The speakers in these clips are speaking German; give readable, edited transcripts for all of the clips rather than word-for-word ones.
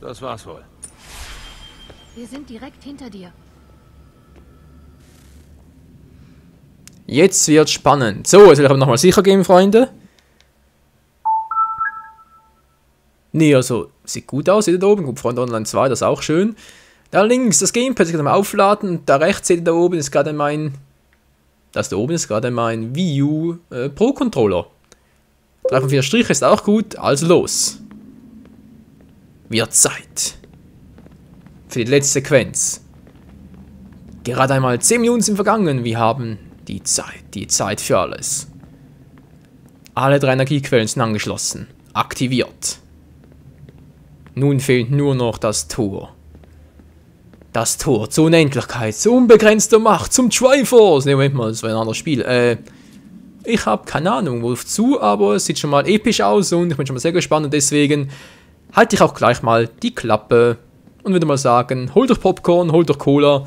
Das war's wohl. Wir sind direkt hinter dir. Jetzt wird spannend. So, jetzt will ich aber nochmal sicher gehen, Freunde. Nee, also, sieht gut aus, seht ihr da oben. Gut, Freunde Online 2, das ist auch schön. Da links, das Gamepad, ich kann mal aufladen. Und da rechts, seht ihr da oben, ist gerade mein... Das da oben ist gerade mein Wii U Pro Controller. 3 von 4 Striche ist auch gut, also los. Wird Zeit. Für die letzte Sequenz. Gerade einmal 10 Minuten sind vergangen, wir haben die Zeit für alles. Alle 3 Energiequellen sind angeschlossen, aktiviert. Nun fehlt nur noch das Tor. Das Tor zur Unendlichkeit, zur unbegrenzter Macht, zum Triforce. Ne, Moment mal, das war ein anderes Spiel. Ich habe keine Ahnung, wozu, aber es sieht schon mal episch aus und ich bin schon mal sehr gespannt und deswegen halte ich auch gleich mal die Klappe und würde mal sagen, holt euch Popcorn, holt euch Cola,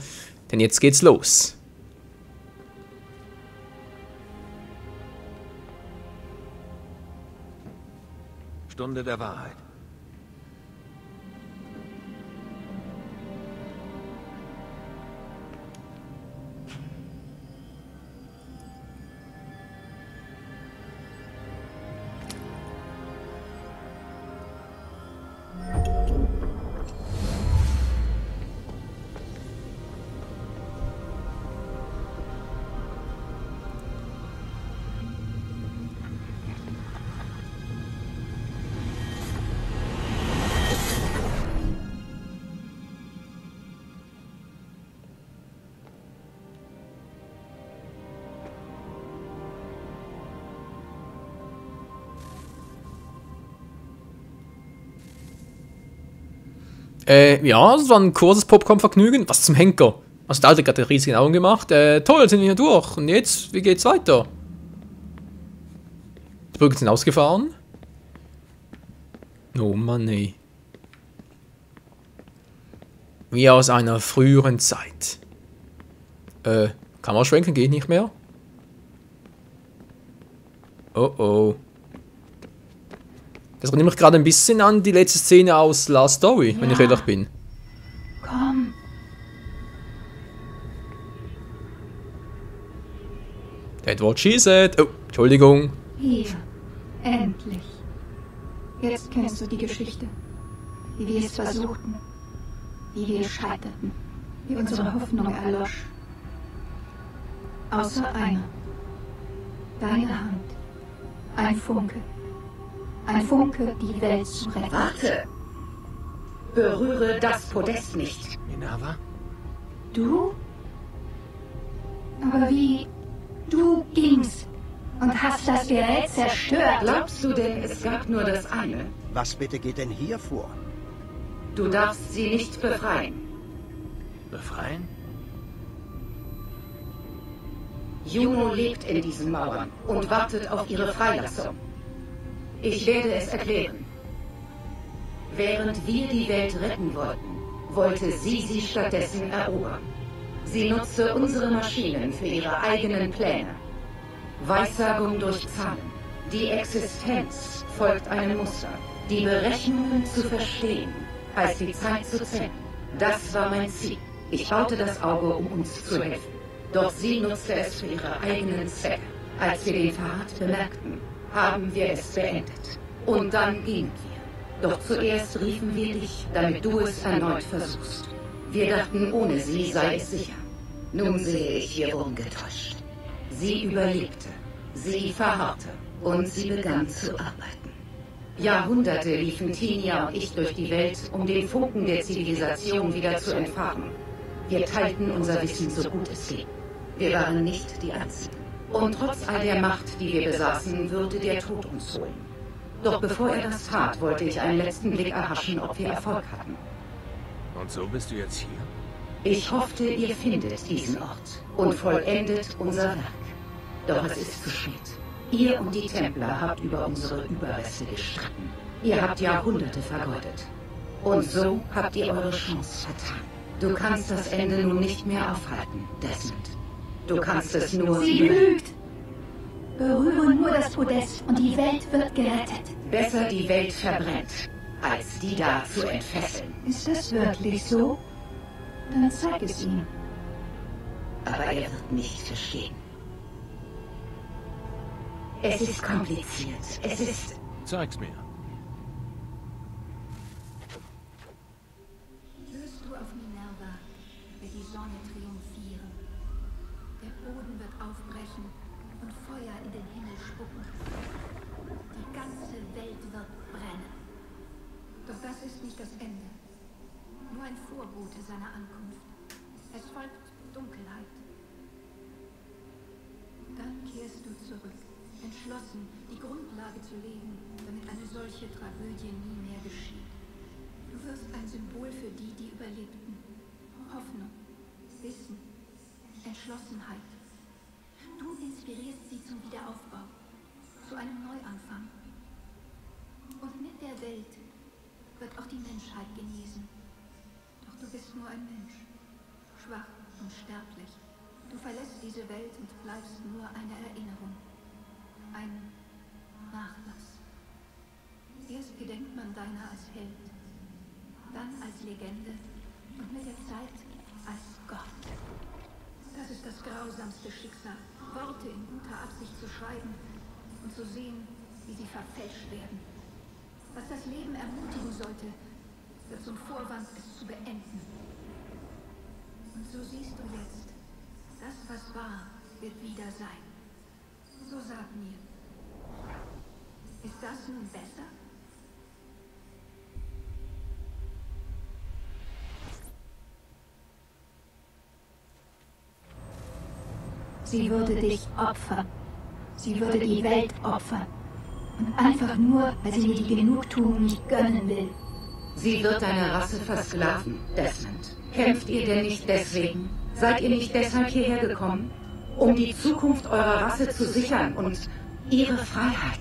denn jetzt geht's los. Stunde der Wahrheit. Ja, das war ein kurzes Popcorn-Vergnügen. Was zum Henker? Also der Alte hat gerade riesige Augen gemacht. Toll, sind wir hier durch. Und jetzt, wie geht's weiter? Die Brücken sind ausgefahren. Oh Mann, ey. Wie aus einer früheren Zeit. Kamera schwenken geht nicht mehr. Oh oh. Das erinnert mich gerade ein bisschen an die letzte Szene aus Last Story, wenn ich ehrlich bin. Komm. That's what she said. Oh, Entschuldigung. Hier, endlich. Jetzt kennst du die Geschichte. Wie wir es versuchten. Wie wir scheiterten. Wie unsere Hoffnung erlosch. Außer einer. Deine Hand. Ein Funke. Ein Funke, die Welt zu retten. Warte! Berühre das Podest nicht. Minerva? Du? Aber wie? Du gingst und hast das Gerät zerstört. Glaubst du denn, es gab nur das eine? Was bitte geht denn hier vor? Du darfst sie nicht befreien. Befreien? Juno lebt in diesen Mauern und wartet auf ihre Freilassung. Ich werde es erklären. Während wir die Welt retten wollten, wollte sie stattdessen erobern. Sie nutzte unsere Maschinen für ihre eigenen Pläne. Weissagung durch Zahlen. Die Existenz folgt einem Muster. Die Berechnungen zu verstehen, heißt die Zeit zu zählen. Das war mein Ziel. Ich baute das Auge, um uns zu helfen. Doch sie nutzte es für ihre eigenen Zwecke. Als wir den Verrat bemerkten, haben wir es beendet. Und dann gingen wir. Doch zuerst riefen wir dich, damit du es erneut versuchst. Wir dachten, ohne sie sei es sicher. Nun sehe ich, wir wurden getäuscht. Sie überlebte, sie verharrte und sie begann zu arbeiten. Jahrhunderte liefen Tinia und ich durch die Welt, um den Funken der Zivilisation wieder zu entfachen. Wir teilten unser Wissen so gut es ging. Wir waren nicht die Einzigen. Und trotz all der Macht, die wir besaßen, würde der Tod uns holen. Doch bevor er das tat, wollte ich einen letzten Blick erhaschen, ob wir Erfolg hatten. Und so bist du jetzt hier? Ich hoffte, ihr findet diesen Ort und vollendet unser Werk. Doch es ist zu spät. Ihr und die Templer habt über unsere Überreste gestritten. Ihr habt Jahrhunderte vergeudet. Und so habt ihr eure Chance vertan. Du kannst das Ende nun nicht mehr aufhalten, Desmond. Du kannst es nur... Sie lügt! Berühre nur das Podest und die Welt wird gerettet. Besser die Welt verbrennt, als die da zu entfesseln. Ist das wirklich so? Dann zeig es ihm. Aber er wird nicht verstehen. Es ist kompliziert. Es ist... Zeig's mir. Hörst du auf Minerva, wird die Sonne triumphieren. Der Boden wird aufbrechen und Feuer in den Himmel spucken. Die ganze Welt wird brennen. Doch das ist nicht das Ende. Nur ein Vorbote seiner Ankunft. Es folgt Dunkelheit. Dann kehrst du zurück, entschlossen, die Grundlage zu legen, damit eine solche Tragödie nie mehr geschieht. Du wirst ein Symbol für die, die überlebten. Hoffnung, Wissen, Entschlossenheit. Du inspirierst sie zum Wiederaufbau, zu einem Neuanfang. Und mit der Welt wird auch die Menschheit genesen. Doch du bist nur ein Mensch, schwach und sterblich. Du verlässt diese Welt und bleibst nur eine Erinnerung. Ein Nachlass. Erst gedenkt man deiner als Held, dann als Legende und mit der Zeit als Gott. Das ist das grausamste Schicksal, Worte in guter Absicht zu schreiben und zu sehen, wie sie verfälscht werden. Was das Leben ermutigen sollte, wird zum Vorwand, es zu beenden. Und so siehst du jetzt, das, was war, wird wieder sein. So sag mir, ist das nun besser? Sie würde dich opfern. Sie würde die Welt opfern. Und einfach nur, weil sie mir die Genugtuung nicht gönnen will. Sie wird deine Rasse versklaven, Desmond. Kämpft ihr denn nicht deswegen? Seid ihr nicht deshalb hierher gekommen? Um die Zukunft eurer Rasse zu sichern und ihre Freiheit.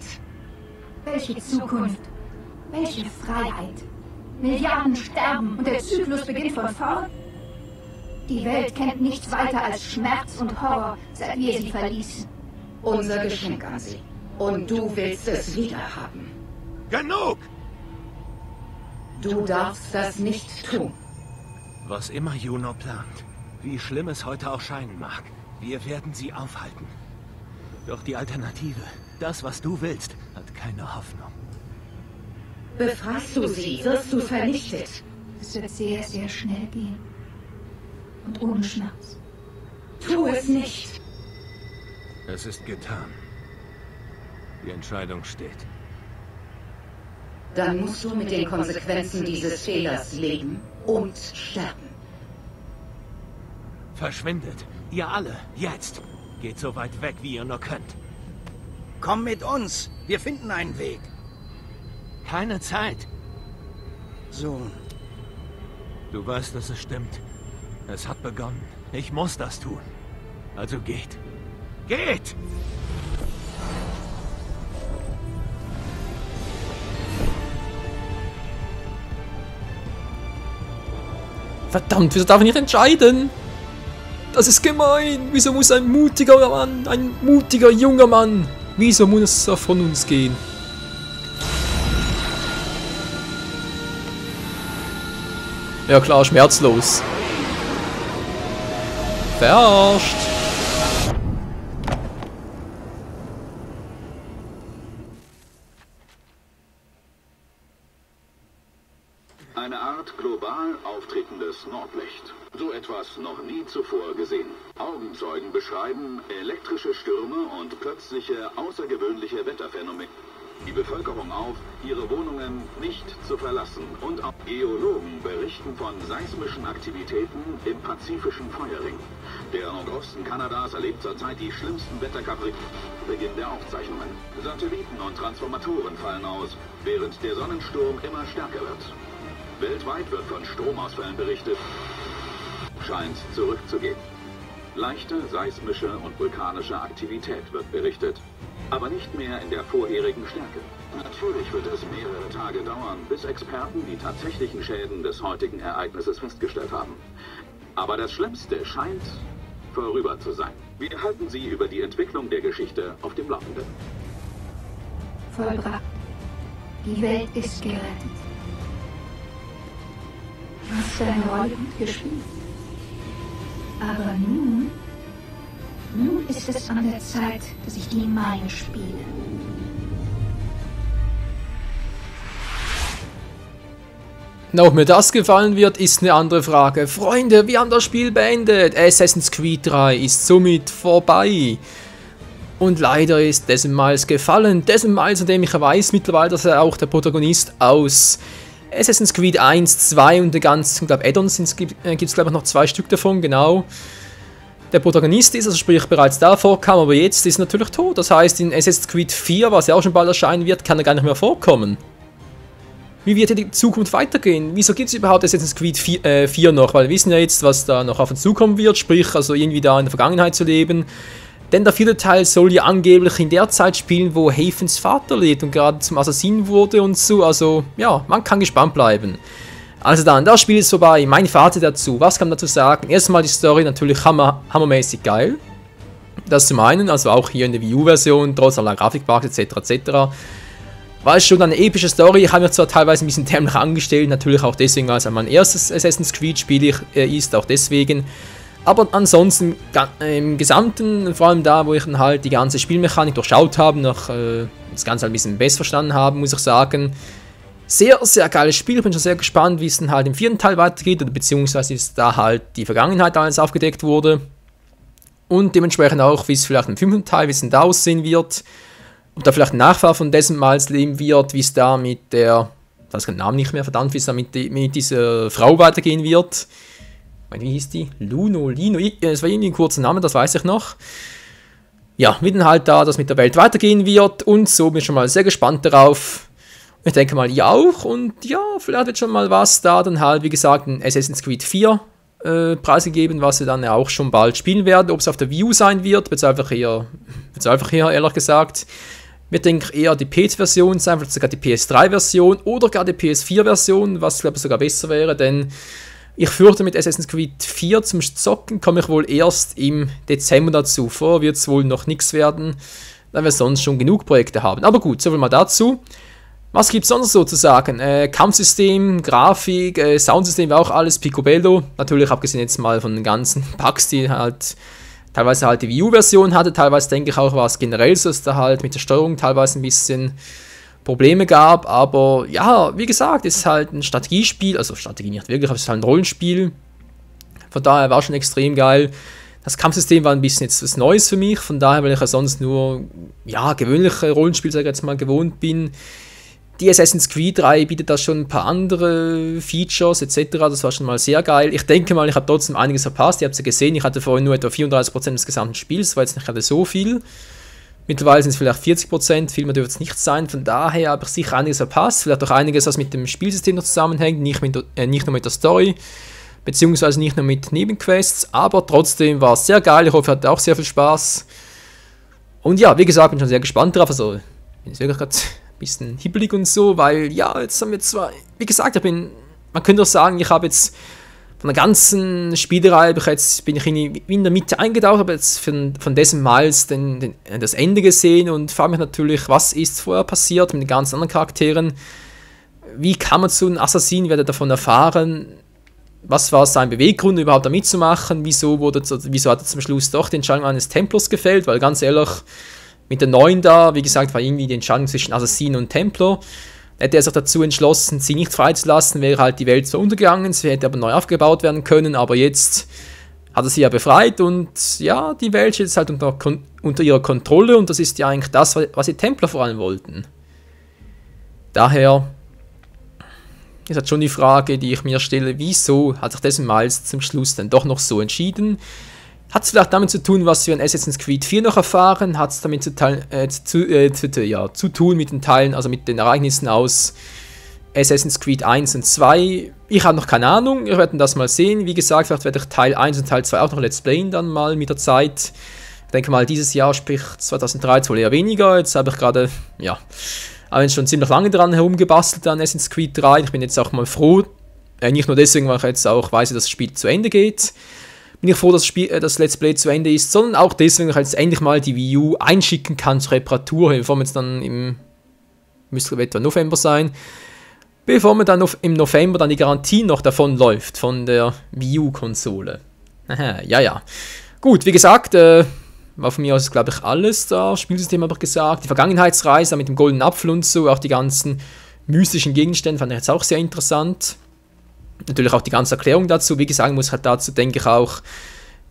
Welche Zukunft? Welche Freiheit? Milliarden sterben und der Zyklus beginnt von vorn? Die Welt kennt nichts weiter als Schmerz und Horror, seit wir sie verließen. Unser Geschenk an sie. Und du willst es wieder haben. Genug! Du darfst das nicht tun. Was immer Juno plant, wie schlimm es heute auch scheinen mag, wir werden sie aufhalten. Doch die Alternative, das, was du willst, hat keine Hoffnung. Befreist du sie, wirst du vernichtet. Es wird sehr, sehr schnell gehen. Und ohne Schmerz. Tu es nicht. Es ist getan. Die Entscheidung steht. Dann musst du mit den Konsequenzen dieses Fehlers leben und sterben. Verschwindet. Ihr alle. Jetzt. Geht so weit weg, wie ihr nur könnt. Komm mit uns. Wir finden einen Weg. Keine Zeit. Sohn. Du weißt, dass es stimmt. Es hat begonnen. Ich muss das tun. Also geht. Geht! Verdammt, wieso darf ich nicht entscheiden? Das ist gemein. Wieso muss ein mutiger Mann, ein mutiger junger Mann, wieso muss er von uns gehen? Ja klar, schmerzlos. Verarscht. Eine Art global auftretendes Nordlicht. So etwas noch nie zuvor gesehen. Augenzeugen beschreiben elektrische Stürme und plötzliche außergewöhnliche Wetterphänomene. Die Bevölkerung auf, ihre Wohnungen nicht zu verlassen. Und auch Geologen berichten von seismischen Aktivitäten im pazifischen Feuerring. Der Nordosten Kanadas erlebt zurzeit die schlimmsten Wetterkapriktionen. Beginn der Aufzeichnungen. Satelliten und Transformatoren fallen aus, während der Sonnensturm immer stärker wird. Weltweit wird von Stromausfällen berichtet. Scheint zurückzugehen. Leichte seismische und vulkanische Aktivität wird berichtet, aber nicht mehr in der vorherigen Stärke. Natürlich wird es mehrere Tage dauern, bis Experten die tatsächlichen Schäden des heutigen Ereignisses festgestellt haben. Aber das Schlimmste scheint vorüber zu sein. Wir halten Sie über die Entwicklung der Geschichte auf dem Laufenden. Vollbracht. Die Welt ist gerettet. hast deine Rolle gut gespielt. Aber nun ist es an der Zeit, dass ich die meine spiele. Na, ob mir das gefallen wird, ist eine andere Frage. Freunde, wir haben das Spiel beendet. Assassin's Creed 3 ist somit vorbei. Und leider ist Desmond Miles gefallen. Desmond Miles, von dem ich weiß mittlerweile, dass er auch der Protagonist aus Assassin's Creed 1, 2 und den ganzen, ich glaube, Add-ons gibt es, glaube ich, noch 2 Stück davon, genau. Der Protagonist ist, also sprich bereits da vorkam, aber jetzt ist er natürlich tot. Das heißt, in Assassin's Creed 4, was ja auch schon bald erscheinen wird, kann er gar nicht mehr vorkommen. Wie wird die Zukunft weitergehen? Wieso gibt es überhaupt Assassin's Creed 4 noch? Weil wir wissen ja jetzt, was da noch auf uns zukommen wird, sprich also irgendwie da in der Vergangenheit zu leben. Denn der 4. Teil soll ja angeblich in der Zeit spielen, wo Havens Vater lebt und gerade zum Assassinen wurde und so. Also ja, man kann gespannt bleiben. Also dann, das Spiel ist vorbei. Mein Fazit dazu. Was kann man dazu sagen? Erstmal die Story natürlich hammermäßig geil. Das zum einen, also auch hier in der Wii U-Version, trotz aller Grafikbugs etc. etc. War es schon eine epische Story. Ich habe mir zwar teilweise ein bisschen dämlich angestellt, natürlich auch deswegen, weil es mein erstes Assassin's Creed Spiel ist, auch deswegen. Aber ansonsten im Gesamten, vor allem da, wo ich dann halt die ganze Spielmechanik durchschaut habe, noch das Ganze ein bisschen besser verstanden habe, muss ich sagen, sehr, sehr geiles Spiel. Ich bin schon sehr gespannt, wie es dann halt im 4. Teil weitergeht, oder beziehungsweise wie es da halt die Vergangenheit alles aufgedeckt wurde. Und dementsprechend auch, wie es vielleicht im 5. Teil, wie es denn da aussehen wird. Ob da vielleicht ein Nachfahr von Desmond Miles leben wird, wie es da mit der, ich weiß den Namen nicht mehr, verdammt, wie es da mit dieser Frau weitergehen wird. Wie hieß die? Lino, es war irgendwie ein kurzer Name, das weiß ich noch. Ja, wie dann halt da das mit der Welt weitergehen wird und so bin ich schon mal sehr gespannt darauf. Ich denke mal, ihr auch und ja, vielleicht wird schon mal was da dann halt, wie gesagt, in Assassin's Creed 4 preisgegeben, was wir dann ja auch schon bald spielen werden. Ob es auf der Wii U sein wird, wird es einfach eher, ehrlich gesagt. Wir denken eher die PC-Version sein, vielleicht sogar die PS3-Version oder gar die PS4-Version, was glaube ich sogar besser wäre, denn ich fürchte, mit Assassin's Creed 4 zum Zocken komme ich wohl erst im Dezember dazu. Vorher wird es wohl noch nichts werden, da wir sonst schon genug Projekte haben. Aber gut, soviel mal dazu. Was gibt es sonst so zu sagen? Kampfsystem, Grafik, Soundsystem war auch alles picobello. Natürlich abgesehen jetzt mal von den ganzen Bugs, die halt teilweise halt die Wii U-Version hatte. Teilweise denke ich auch, war es generell so, dass da halt mit der Steuerung teilweise ein bisschen Probleme gab. Aber ja, wie gesagt, es ist halt ein Strategiespiel. Also Strategie nicht wirklich, aber es ist halt ein Rollenspiel. Von daher war schon extrem geil. Das Kampfsystem war ein bisschen jetzt was Neues für mich. Von daher, weil ich ja sonst nur ja, gewöhnliche Rollenspiele, sage ich jetzt mal, gewohnt bin. Die Assassin's Creed 3 bietet da schon ein paar andere Features etc. Das war schon mal sehr geil. Ich denke mal, ich habe trotzdem einiges verpasst. Ihr habt es ja gesehen, ich hatte vorhin nur etwa 34% des gesamten Spiels. Das war jetzt nicht gerade so viel. Mittlerweile sind es vielleicht 40%. Viel mehr dürfte es nicht sein. Von daher habe ich sicher einiges verpasst. Vielleicht auch einiges, was mit dem Spielsystem noch zusammenhängt. Nicht nur mit der Story. Beziehungsweise nicht nur mit Nebenquests. Aber trotzdem war es sehr geil. Ich hoffe, ihr hattet auch sehr viel Spaß. Und ja, wie gesagt, bin schon sehr gespannt drauf. Also, bin ich wirklich gerade bisschen hibbelig und so, weil ja, jetzt haben wir zwar, wie gesagt, man könnte auch sagen, ich habe jetzt von der ganzen Spielereihe, bin ich in der Mitte eingetaucht, habe jetzt von Desmond Miles das Ende gesehen und frage mich natürlich, was ist vorher passiert mit den ganzen anderen Charakteren, wie kann man zu einem Assassin, werde davon erfahren, was war sein Beweggrund überhaupt da mitzumachen, wieso hat er zum Schluss doch die Entscheidung eines Templers gefällt, weil ganz ehrlich, mit der 9 da, wie gesagt, war irgendwie die Entscheidung zwischen Assassin und Templar. Hätte er sich dazu entschlossen, sie nicht freizulassen, wäre halt die Welt zwar untergegangen, sie hätte aber neu aufgebaut werden können, aber jetzt hat er sie ja befreit und ja, die Welt steht jetzt halt unter ihrer Kontrolle und das ist ja eigentlich das, was die Templar vor allem wollten. Daher ist halt schon die Frage, die ich mir stelle, wieso hat sich Desmond Miles zum Schluss dann doch noch so entschieden? Hat es vielleicht damit zu tun, was wir in Assassin's Creed 4 noch erfahren? Hat es damit zu tun mit den Teilen, also mit den Ereignissen aus Assassin's Creed 1 und 2? Ich habe noch keine Ahnung, wir werden das mal sehen. Wie gesagt, vielleicht werde ich Teil 1 und Teil 2 auch noch Let's Playen dann mal mit der Zeit. Ich denke mal, dieses Jahr, sprich 2013, wohl eher weniger. Jetzt habe ich gerade, ja, schon ziemlich lange dran herumgebastelt an Assassin's Creed 3. Ich bin jetzt auch mal froh, nicht nur deswegen, weil ich jetzt auch weiß, dass das Spiel zu Ende geht. Bin ich froh, dass das Let's Play zu Ende ist, sondern auch deswegen, dass ich jetzt endlich mal die Wii U einschicken kann zur Reparatur, bevor wir jetzt dann müsste etwa November sein. bevor man dann im November dann die Garantie noch davon läuft, von der Wii U-Konsole. Aha, ja. Gut, wie gesagt, war von mir aus, glaube ich, alles da. Spielsystem habe ich gesagt. Die Vergangenheitsreise mit dem goldenen Apfel und so, auch die ganzen mystischen Gegenstände fand ich jetzt auch sehr interessant. Natürlich auch die ganze Erklärung dazu. Wie gesagt, muss halt dazu, denke ich, auch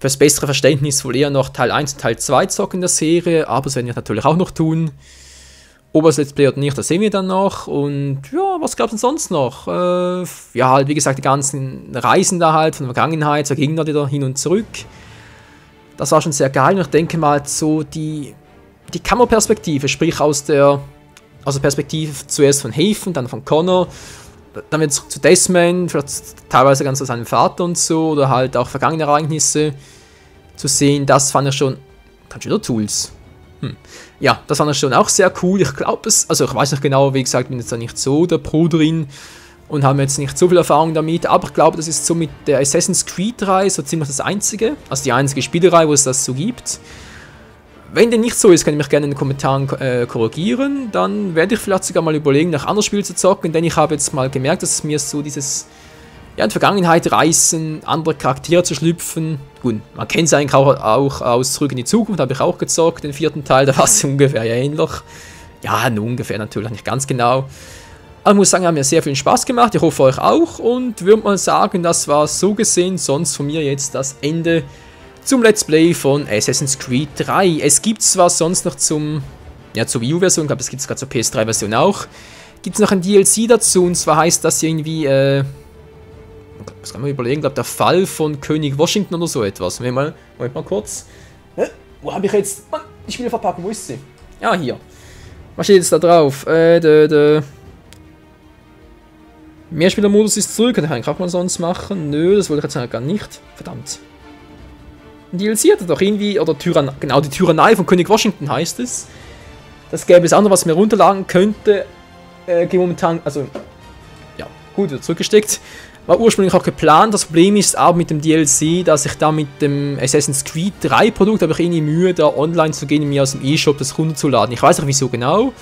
fürs bessere Verständnis wohl eher noch Teil 1 und Teil 2 zocken in der Serie, aber das werden wir natürlich auch noch tun. Ob es Let's Play oder nicht, das sehen wir dann noch. Und ja, was gab es denn sonst noch? Ja, halt, wie gesagt, die ganzen Reisen da halt von der Vergangenheit zur Gegenwart wieder hin und zurück. Das war schon sehr geil. Und ich denke mal, so die Kammerperspektive, sprich aus der Perspektive zuerst von Haven, dann von Connor, dann wird es zu Desmond, vielleicht teilweise ganz zu seinem Vater und so, oder halt auch vergangene Ereignisse zu sehen, das fand ich schon. Kannst du wieder Tools? Ja, das fand ich schon auch sehr cool. Ich glaube es, also ich weiß nicht genau, wie gesagt, bin jetzt da nicht so der Pro drin und habe jetzt nicht so viel Erfahrung damit, aber ich glaube, das ist so mit der Assassin's Creed-Reihe so ziemlich das einzige, also die einzige Spielereihe, wo es das so gibt. Wenn dem nicht so ist, könnt ihr mich gerne in den Kommentaren korrigieren, dann werde ich vielleicht sogar mal überlegen, nach anderen Spielen zu zocken, denn ich habe jetzt mal gemerkt, dass es mir so dieses, ja, in die Vergangenheit reisen, andere Charaktere zu schlüpfen. Gut, man kennt es eigentlich auch aus Zurück in die Zukunft, habe ich auch gezockt, den 4. Teil, da war es ungefähr ja ähnlich. Ja, nur ungefähr natürlich, nicht ganz genau. Aber ich muss sagen, haben mir sehr viel Spaß gemacht, ich hoffe euch auch und würde mal sagen, das war so gesehen sonst von mir jetzt das Ende zum Let's Play von Assassin's Creed 3. Es gibt zwar sonst noch zur Wii U-Version, ich glaube, es gibt es gerade zur PS3-Version auch, gibt es noch ein DLC dazu, und zwar heißt das irgendwie, was kann man überlegen, ich glaube, der Fall von König Washington oder so etwas. Moment mal kurz. Wo habe ich jetzt die Spielverpackung, wo ist sie? Ja, hier. Was steht jetzt da drauf? Der Mehrspielermodus ist zurück, kann ich eigentlich auch mal sonst machen. Nö, das wollte ich jetzt eigentlich gar nicht. Verdammt. Ein DLC hat er doch irgendwie, oder genau, die Tyrannei von König Washington heißt es. Das gäbe es auch noch, was mir runterladen könnte. Momentan, also, ja, gut, wieder zurückgesteckt. War ursprünglich auch geplant. Das Problem ist aber mit dem DLC, dass ich da mit dem Assassin's Creed 3 Produkt habe ich irgendwie Mühe, da online zu gehen und mir aus dem eShop das runterzuladen. Ich weiß nicht wieso genau,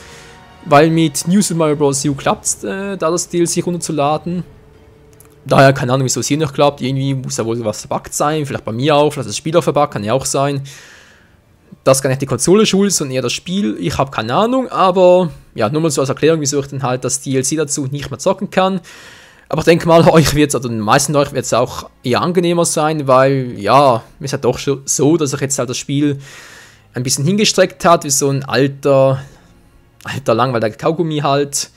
weil mit New Super Mario Bros. U klappt es, da das DLC runterzuladen. Daher keine Ahnung, wieso es hier nicht klappt. Irgendwie muss da wohl was verbuggt sein. Vielleicht bei mir auch, vielleicht das Spiel auch verbuggt, kann ja auch sein. Das kann nicht die Konsole schuld, sondern eher das Spiel. Ich habe keine Ahnung, aber ja, nur mal so als Erklärung, wieso ich dann halt das DLC dazu nicht mehr zocken kann. Aber ich denke mal, euch wird es, also den meisten euch wird es auch eher angenehmer sein, weil, ja, es ist halt doch schon so, dass ich jetzt halt das Spiel ein bisschen hingestreckt hat, wie so ein alter langweiliger Kaugummi halt.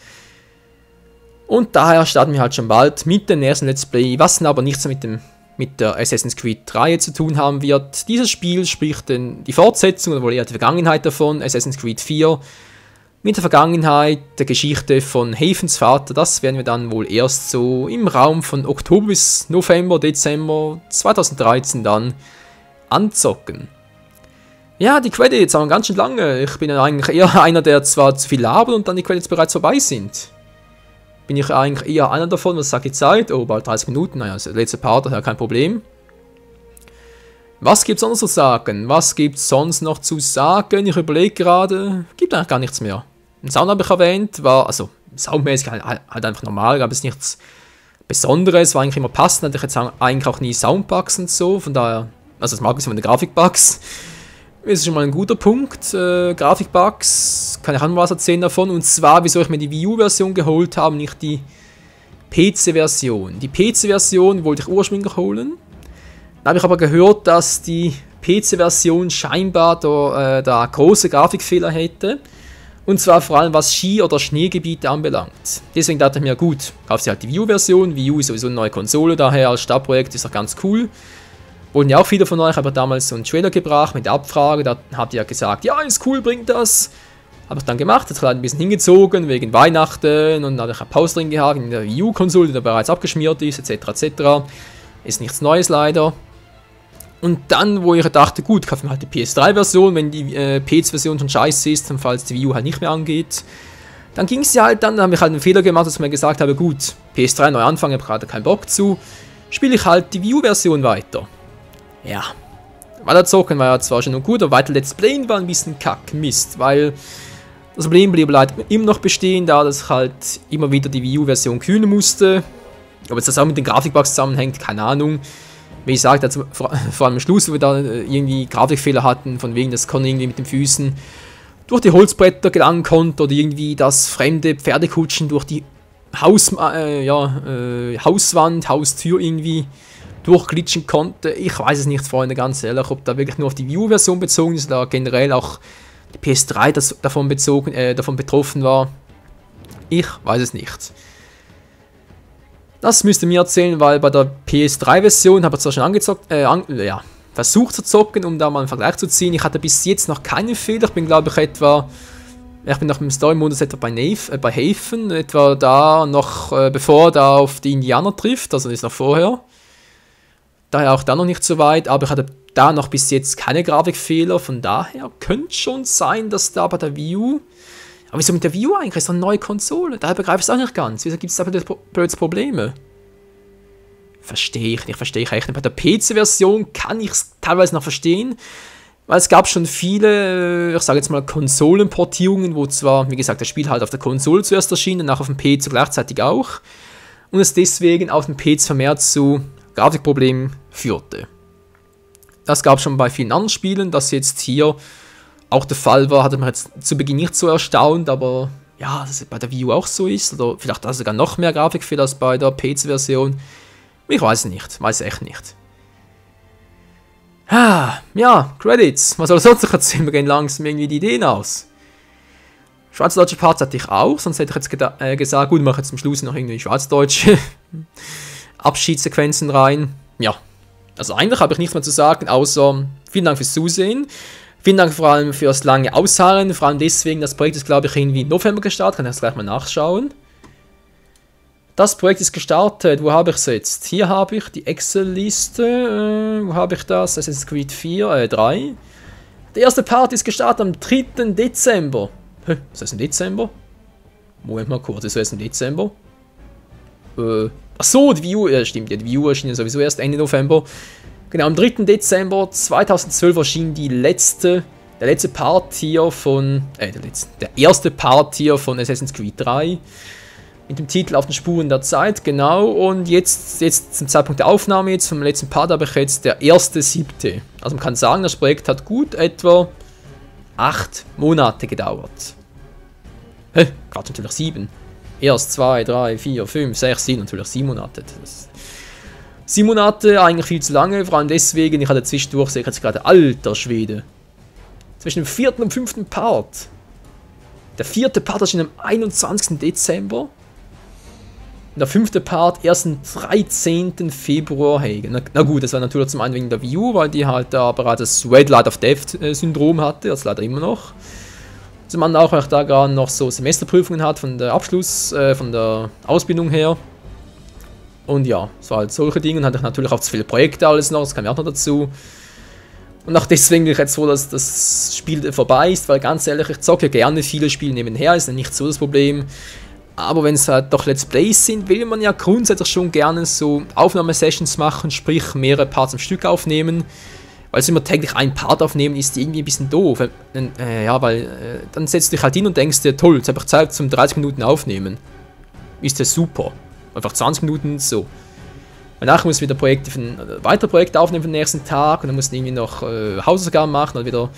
Und daher starten wir halt schon bald mit dem ersten Let's Play, was dann aber nichts mit der Assassin's Creed 3 zu tun haben wird. Dieses Spiel spricht die Fortsetzung, oder wohl eher die Vergangenheit davon, Assassin's Creed 4, mit der Vergangenheit, der Geschichte von Havens Vater. Das werden wir dann wohl erst so im Raum von Oktober bis November, Dezember 2013 dann anzocken. Ja, die Credits haben ganz schön lange. Ich bin eigentlich eher einer, der zwar zu viel labert und dann die Credits bereits vorbei sind. Bin ich eigentlich eher einer davon, was sagt die Zeit? Oh, bald 30 Minuten, naja, das letzte Part, daher kein Problem. Was gibt es sonst zu sagen? Was gibt es sonst noch zu sagen? Ich überlege gerade, gibt eigentlich gar nichts mehr. Den Sound habe ich erwähnt, war, also soundmäßig halt einfach normal, gab es nichts Besonderes, war eigentlich immer passend, hatte ich jetzt eigentlich auch nie Soundbugs und so, von daher, also das mag ich von den Grafikbugs. Ist schon mal ein guter Punkt. Grafikbugs, kann ich auch noch was erzählen davon. Und zwar, wieso ich mir die Wii U-Version geholt habe, nicht die PC-Version. Die PC-Version wollte ich ursprünglich holen. Dann habe ich aber gehört, dass die PC-Version scheinbar da große Grafikfehler hätte. Und zwar vor allem was Ski- oder Schneegebiete anbelangt. Deswegen dachte ich mir, gut, kaufst du halt die Wii U-Version. Wii U ist sowieso eine neue Konsole, daher als Startprojekt ist doch ganz cool. Wollten ja auch viele von euch, aber damals so einen Trailer gebracht mit der Abfrage, da habt ihr ja gesagt, ja, ist cool, bringt das. Habe ich dann gemacht, jetzt gerade ein bisschen hingezogen, wegen Weihnachten, und dann habe ich eine Pause drin gehabt in der Wii U-Konsole, die da bereits abgeschmiert ist, etc. etc. Ist nichts Neues leider. Und dann, wo ich dachte, gut, kaufen wir halt die PS3-Version, wenn die PC-Version schon scheiße ist, und falls die Wii U halt nicht mehr angeht. Dann ging es ja halt dann habe ich halt einen Fehler gemacht, dass ich mir gesagt habe, gut, PS3 neu anfangen, habe gerade keinen Bock zu, spiele ich halt die Wii U-Version weiter. Ja, weiter zocken war ja zwar schon gut, aber weiter Let's Playen war ein bisschen Kack, Mist, weil Das Problem blieb leider immer noch bestehen, da das halt immer wieder die Wii U-Version kühlen musste. Ob jetzt das auch mit den Grafikbugs zusammenhängt, keine Ahnung. Wie gesagt, also vor allem am Schluss, wo wir da irgendwie Grafikfehler hatten, von wegen, dass Con irgendwie mit den Füßen durch die Holzbretter gelangen konnte oder irgendwie das fremde Pferdekutschen durch die Hauswand, Haustür irgendwie durchglitschen konnte. Ich weiß es nicht, Freunde, ganz ehrlich, ob da wirklich nur auf die Wii U-Version bezogen ist oder generell auch die PS3 davon betroffen war. Ich weiß es nicht. Das müsst ihr mir erzählen, weil bei der PS3-Version habe ich zwar schon versucht zu zocken, um da mal einen Vergleich zu ziehen. Ich hatte bis jetzt noch keinen Fehler. Ich bin, glaube ich, nach dem Story-Modus etwa bei Haven, etwa da noch, bevor er da auf die Indianer trifft, also ist noch vorher. Daher auch da noch nicht so weit, aber ich hatte da noch bis jetzt keine Grafikfehler, von daher könnte schon sein, dass da bei der Wii U... Aber wieso mit der Wii U eigentlich? Ist doch eine neue Konsole. Daher begreife ich es auch nicht ganz. Wieso gibt es da plötzlich Probleme? Verstehe ich nicht, verstehe ich echt nicht. Bei der PC-Version kann ich es teilweise noch verstehen, weil es gab schon viele, ich sage jetzt mal, Konsolenportierungen, wo zwar, wie gesagt, das Spiel halt auf der Konsole zuerst erschien, danach auf dem PC gleichzeitig auch, und es deswegen auf dem PC vermehrt zu Grafikproblemen führte. Das gab es schon bei vielen anderen Spielen, dass jetzt hier auch der Fall war, hatte man jetzt zu Beginn nicht so erstaunt, aber ja, dass es bei der Wii U auch so ist, oder vielleicht auch sogar noch mehr Grafikfehler als bei der PC-Version. Ich weiß nicht, weiß echt nicht. Ja, Credits, was soll ich sonst noch erzählen? Wir gehen langsam irgendwie die Ideen aus. Schweizerdeutsche Parts hatte ich auch, sonst hätte ich jetzt gesagt, gut, ich mache jetzt zum Schluss noch irgendwie schweizerdeutsche Abschiedssequenzen rein. Ja, also eigentlich habe ich nichts mehr zu sagen, außer vielen Dank fürs Zusehen. Vielen Dank vor allem fürs lange Ausharren, vor allem deswegen, das Projekt ist, glaube ich, irgendwie im November gestartet, kann ich das gleich mal nachschauen. Das Projekt ist gestartet, wo habe ich es jetzt? Hier habe ich die Excel-Liste, wo habe ich das? Assassin's Creed 3. Der erste Part ist gestartet am 3. Dezember. Was ist im Dezember? Moment mal kurz, ist es im Dezember? Achso, die Wii U, ja stimmt, die Wii U erschien ja sowieso erst Ende November. Genau, am 3. Dezember 2012 erschien der letzte Part hier von, der erste Part hier von Assassin's Creed 3. Mit dem Titel Auf den Spuren der Zeit, genau. Und jetzt zum Zeitpunkt der Aufnahme, jetzt vom letzten Part, habe ich jetzt der 1.7. Also man kann sagen, das Projekt hat gut etwa 8 Monate gedauert. Gerade natürlich 7. Erst 2, 3, 4, 5, 6, 7, natürlich 7 Monate. 7 Monate, eigentlich viel zu lange, vor allem deswegen, ich hatte zwischendurch, sehe ich jetzt gerade, alter Schwede. Zwischen dem 4. und 5. Part. Der 4. Part erschien am 21. Dezember. Und der 5. Part erst am 13. Februar. Hey, na gut, das war natürlich zum einen wegen der Wii U, weil die halt da bereits das Red Light of Death Syndrom hatte, das leider immer noch. Zum anderen auch, weil ich da gerade noch so Semesterprüfungen hatte von der von der Ausbildung her. Und ja, es war halt solche Dinge, und hatte ich natürlich auch zu viele Projekte alles noch, das kam ja auch noch dazu. Und auch deswegen bin ich jetzt froh, dass das Spiel vorbei ist, weil ganz ehrlich, ich zocke gerne viele Spiele nebenher, ist ja nicht so das Problem. Aber wenn es halt doch Let's Plays sind, will man ja grundsätzlich schon gerne so Aufnahmesessions machen, sprich mehrere Parts am Stück aufnehmen. Weil es immer täglich ein Part aufnehmen ist irgendwie ein bisschen doof. Dann setzt du dich halt hin und denkst dir, toll, jetzt habe ich Zeit zum 30 Minuten aufnehmen. Ist das super. Einfach 20 Minuten so. Danach muss ich wieder weitere Projekte aufnehmen für den nächsten Tag, und dann muss ich irgendwie noch Hausaufgaben machen oder wieder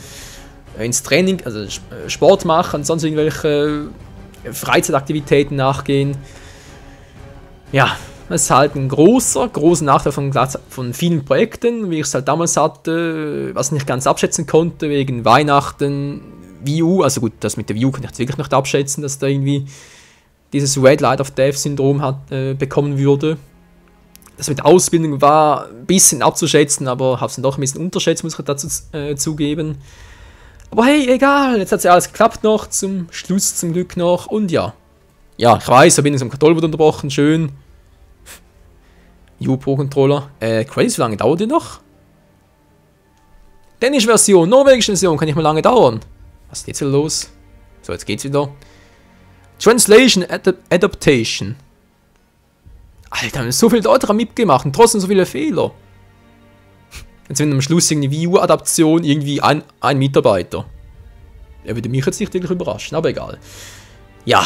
ins Training, also Sport machen und sonst irgendwelche Freizeitaktivitäten nachgehen. Ja, das ist halt ein großer Nachteil von vielen Projekten, wie ich es halt damals hatte, was ich nicht ganz abschätzen konnte, wegen Weihnachten, Wii U, also gut, das mit der Wii U kann ich jetzt wirklich nicht abschätzen, dass da irgendwie dieses Red Light of Death Syndrom bekommen würde. Das mit der Ausbildung war ein bisschen abzuschätzen, aber habe es dann doch ein bisschen unterschätzt, muss ich dazu zugeben. Aber hey, egal, jetzt hat es ja alles geklappt noch, zum Schluss zum Glück noch, und ja. Ja, ich weiß, Verbindung zum Controller wurde unterbrochen, schön. U Pro Controller. Credits, wie lange dauert die noch? Dänische Version, norwegische Version, kann nicht mal lange dauern. Was ist jetzt wieder los? So, jetzt geht's wieder. Translation Adaptation. Alter, haben so viele Leute daran mitgemacht und trotzdem so viele Fehler. Jetzt sind am Schluss irgendwie Wii U-Adaption irgendwie ein Mitarbeiter. Er würde mich jetzt nicht wirklich überraschen, aber egal. Ja,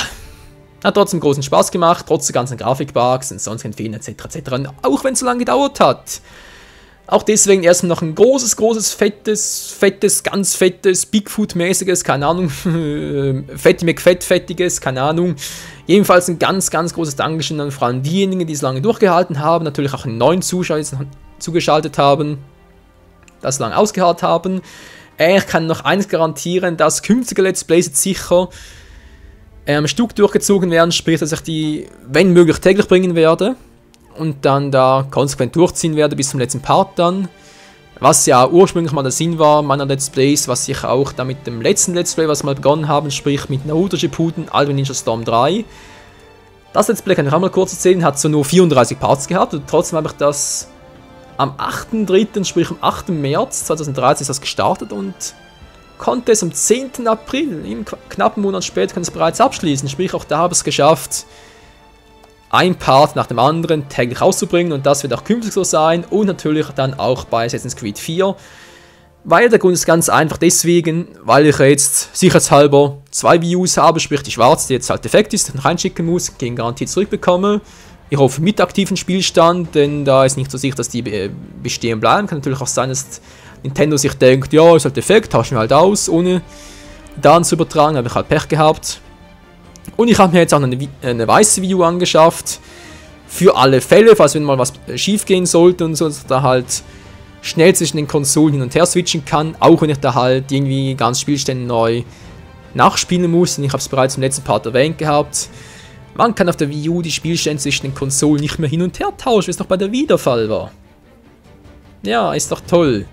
hat trotzdem großen Spaß gemacht, trotz der ganzen Grafikbugs und sonstigen Fehlen etc. etc. Und auch wenn es so lange gedauert hat. Auch deswegen erstmal noch ein großes, fettes, ganz fettes, Bigfoot-mäßiges, keine Ahnung, Fetty McFett-fettiges, keine Ahnung. Jedenfalls ein ganz großes Dankeschön an vor allem diejenigen, die es lange durchgehalten haben, natürlich auch einen neuen Zuschauer, die noch zugeschaltet haben, das lange ausgeharrt haben. Ich kann noch eines garantieren, dass künftige Let's Plays jetzt sicher am Stück durchgezogen werden, sprich, dass ich die, wenn möglich, täglich bringen werde. Und dann da konsequent durchziehen werde bis zum letzten Part dann. Was ja ursprünglich mal der Sinn war meiner Let's Plays, was ich auch da mit dem letzten Let's Play, was wir begonnen haben, sprich mit Naruto Shippuden, Ultimate Ninja Storm 3. Das Let's Play kann ich auch mal kurz erzählen, hat so nur 34 Parts gehabt und trotzdem habe ich das am 8.3., sprich am 8. März 2013 ist das gestartet und konnte es am 10. April, im knappen Monat später, kann es bereits abschließen, sprich auch da habe ich es geschafft, ein Part nach dem anderen täglich rauszubringen und das wird auch künftig so sein und natürlich dann auch bei Assassin's Creed 4. Weil der Grund ist ganz einfach deswegen, weil ich jetzt sicherheitshalber 2 Views habe, sprich die schwarze, die jetzt halt defekt ist, noch reinschicken muss, gegen Garantie zurückbekomme. Ich hoffe mit aktiven Spielstand, denn da ist nicht so sicher, dass die bestehen bleiben. Kann natürlich auch sein, dass Nintendo sich denkt, ja, ist halt defekt, tauschen wir halt aus, ohne Daten zu übertragen, habe ich halt Pech gehabt. Und ich habe mir jetzt auch eine weiße View angeschafft, für alle Fälle, falls wenn mal was schief gehen sollte und so, dass ich da halt schnell zwischen den Konsolen hin und her switchen kann, auch wenn ich da halt irgendwie ganz Spielstände neu nachspielen muss. Und ich habe es bereits im letzten Part erwähnt gehabt, man kann auf der Wii U die Spielstände zwischen den Konsolen nicht mehr hin und her tauschen, wie es noch bei der Wii der Fall war. Ja, ist doch toll.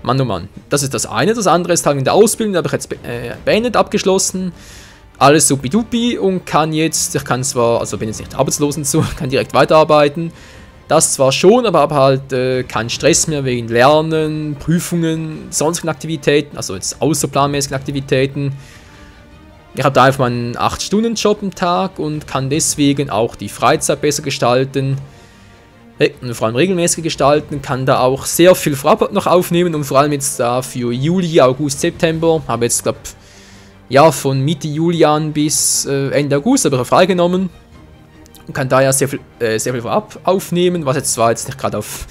Mann, oh Mann. Das ist das eine. Das andere ist halt in der Ausbildung, da habe ich jetzt beendet, abgeschlossen. Alles supi-dupi und kann jetzt, ich kann zwar, also bin jetzt nicht arbeitslos und so, kann direkt weiterarbeiten. Das zwar schon, aber habe halt keinen Stress mehr wegen Lernen, Prüfungen, sonstigen Aktivitäten, also jetzt außerplanmäßigen Aktivitäten. Ich habe da einfach meinen 8-Stunden-Job am Tag und kann deswegen auch die Freizeit besser gestalten. Und vor allem regelmäßig gestalten, kann da auch sehr viel Vorarbeit noch aufnehmen und vor allem jetzt da für Juli, August, September, habe jetzt glaube ja, von Mitte Juli an bis Ende August habe ich freigenommen und kann daher sehr viel vorab aufnehmen, was jetzt zwar jetzt nicht gerade auf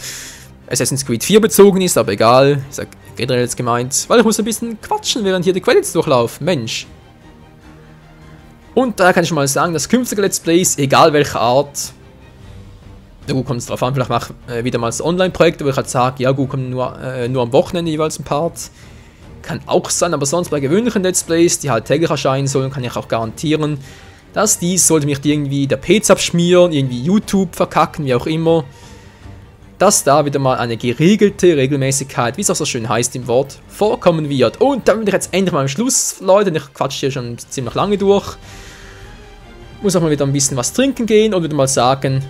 Assassin's Creed 4 bezogen ist, aber egal, ist ja generell jetzt gemeint, weil ich muss ein bisschen quatschen, während hier die Credits durchlaufen, Mensch. Und daher kann ich mal sagen, dass künftige Let's Plays, egal welcher Art, ja gut, kommt es drauf an, vielleicht mache ich wieder mal das Online-Projekt, wo ich halt sage, ja gut, kommt nur am Wochenende jeweils ein Part. Kann auch sein, aber sonst bei gewöhnlichen Let's Plays, die halt täglich erscheinen sollen, kann ich auch garantieren, dass dies, sollte mich irgendwie der PC abschmieren, irgendwie YouTube verkacken, wie auch immer, dass da wieder mal eine geregelte Regelmäßigkeit, wie es auch so schön heißt im Wort, vorkommen wird. Und dann bin ich jetzt endlich mal am Schluss, Leute, ich quatsche hier schon ziemlich lange durch. Muss auch mal wieder ein bisschen was trinken gehen und wieder mal sagen,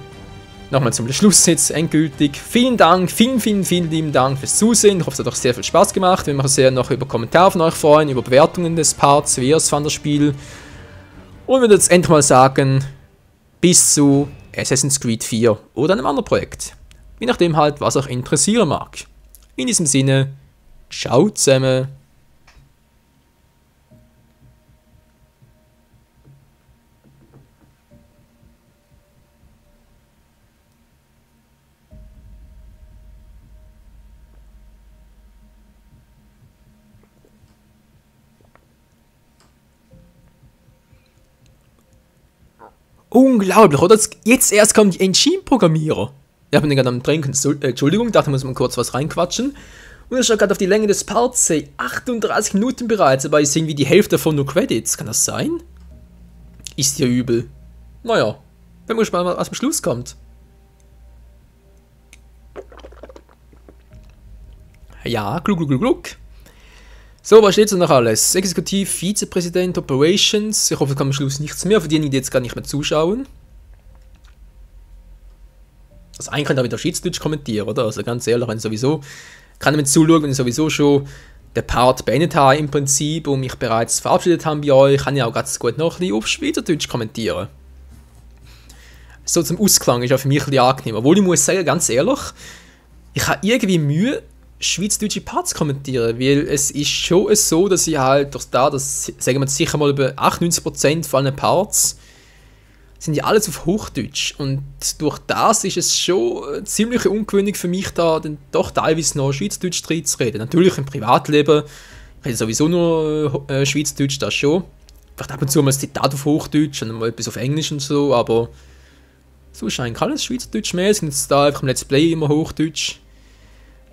nochmal zum Schluss jetzt endgültig. Vielen Dank, vielen lieben Dank fürs Zusehen. Ich hoffe, es hat auch sehr viel Spaß gemacht. Wir machen sehr noch über Kommentare von euch freuen, über Bewertungen des Parts, wie ihr es fand, das Spiel. Und würde jetzt endlich mal sagen, bis zu Assassin's Creed 4 oder einem anderen Projekt. Je nachdem halt, was euch interessieren mag. In diesem Sinne, ciao zusammen. Unglaublich, oder? Jetzt erst kommen die Engine-Programmierer. Ich habe den gerade am Trinken. Entschuldigung, dachte, muss man kurz was reinquatschen. Und ich schaue gerade auf die Länge des Parts. 38 Minuten bereits, aber ich sehe irgendwie die Hälfte davon nur Credits. Kann das sein? Ist ja übel. Naja, wenn man mal was am Schluss kommt. Ja, gluck. So, was steht so noch alles? Exekutiv, Vizepräsident, Operations. Ich hoffe, es kommt am Schluss nichts mehr, für diejenigen, die jetzt gar nicht mehr zuschauen. Also eigentlich kann ich wieder Schweizerdeutsch kommentieren, oder? Also ganz ehrlich, wenn sowieso, kann ich mir zuschauen, wenn ich sowieso schon den Part beendet habe im Prinzip und mich bereits verabschiedet habe bei euch, kann ich auch ganz gut noch ein bisschen auf Schweizerdeutsch kommentieren. So zum Ausklang ist ja für mich ein bisschen angenehm. Obwohl ich muss sagen, ganz ehrlich, ich habe irgendwie Mühe, schweizerdeutsche Parts kommentieren, weil es ist schon so, dass ich halt durch das, sagen wir sicher mal über 98% von allen Parts, sind ja alles auf Hochdeutsch und durch das ist es schon ziemlich ungewöhnlich für mich da dann doch teilweise noch Schweizerdeutsch drin zu reden. Natürlich im Privatleben rede ich sowieso nur Schweizerdeutsch, das schon. Vielleicht ab und zu mal ein Zitat auf Hochdeutsch und mal etwas auf Englisch und so, aber so ist eigentlich alles Schweizerdeutsch mehr, sind jetzt da einfach im Let's Play immer Hochdeutsch.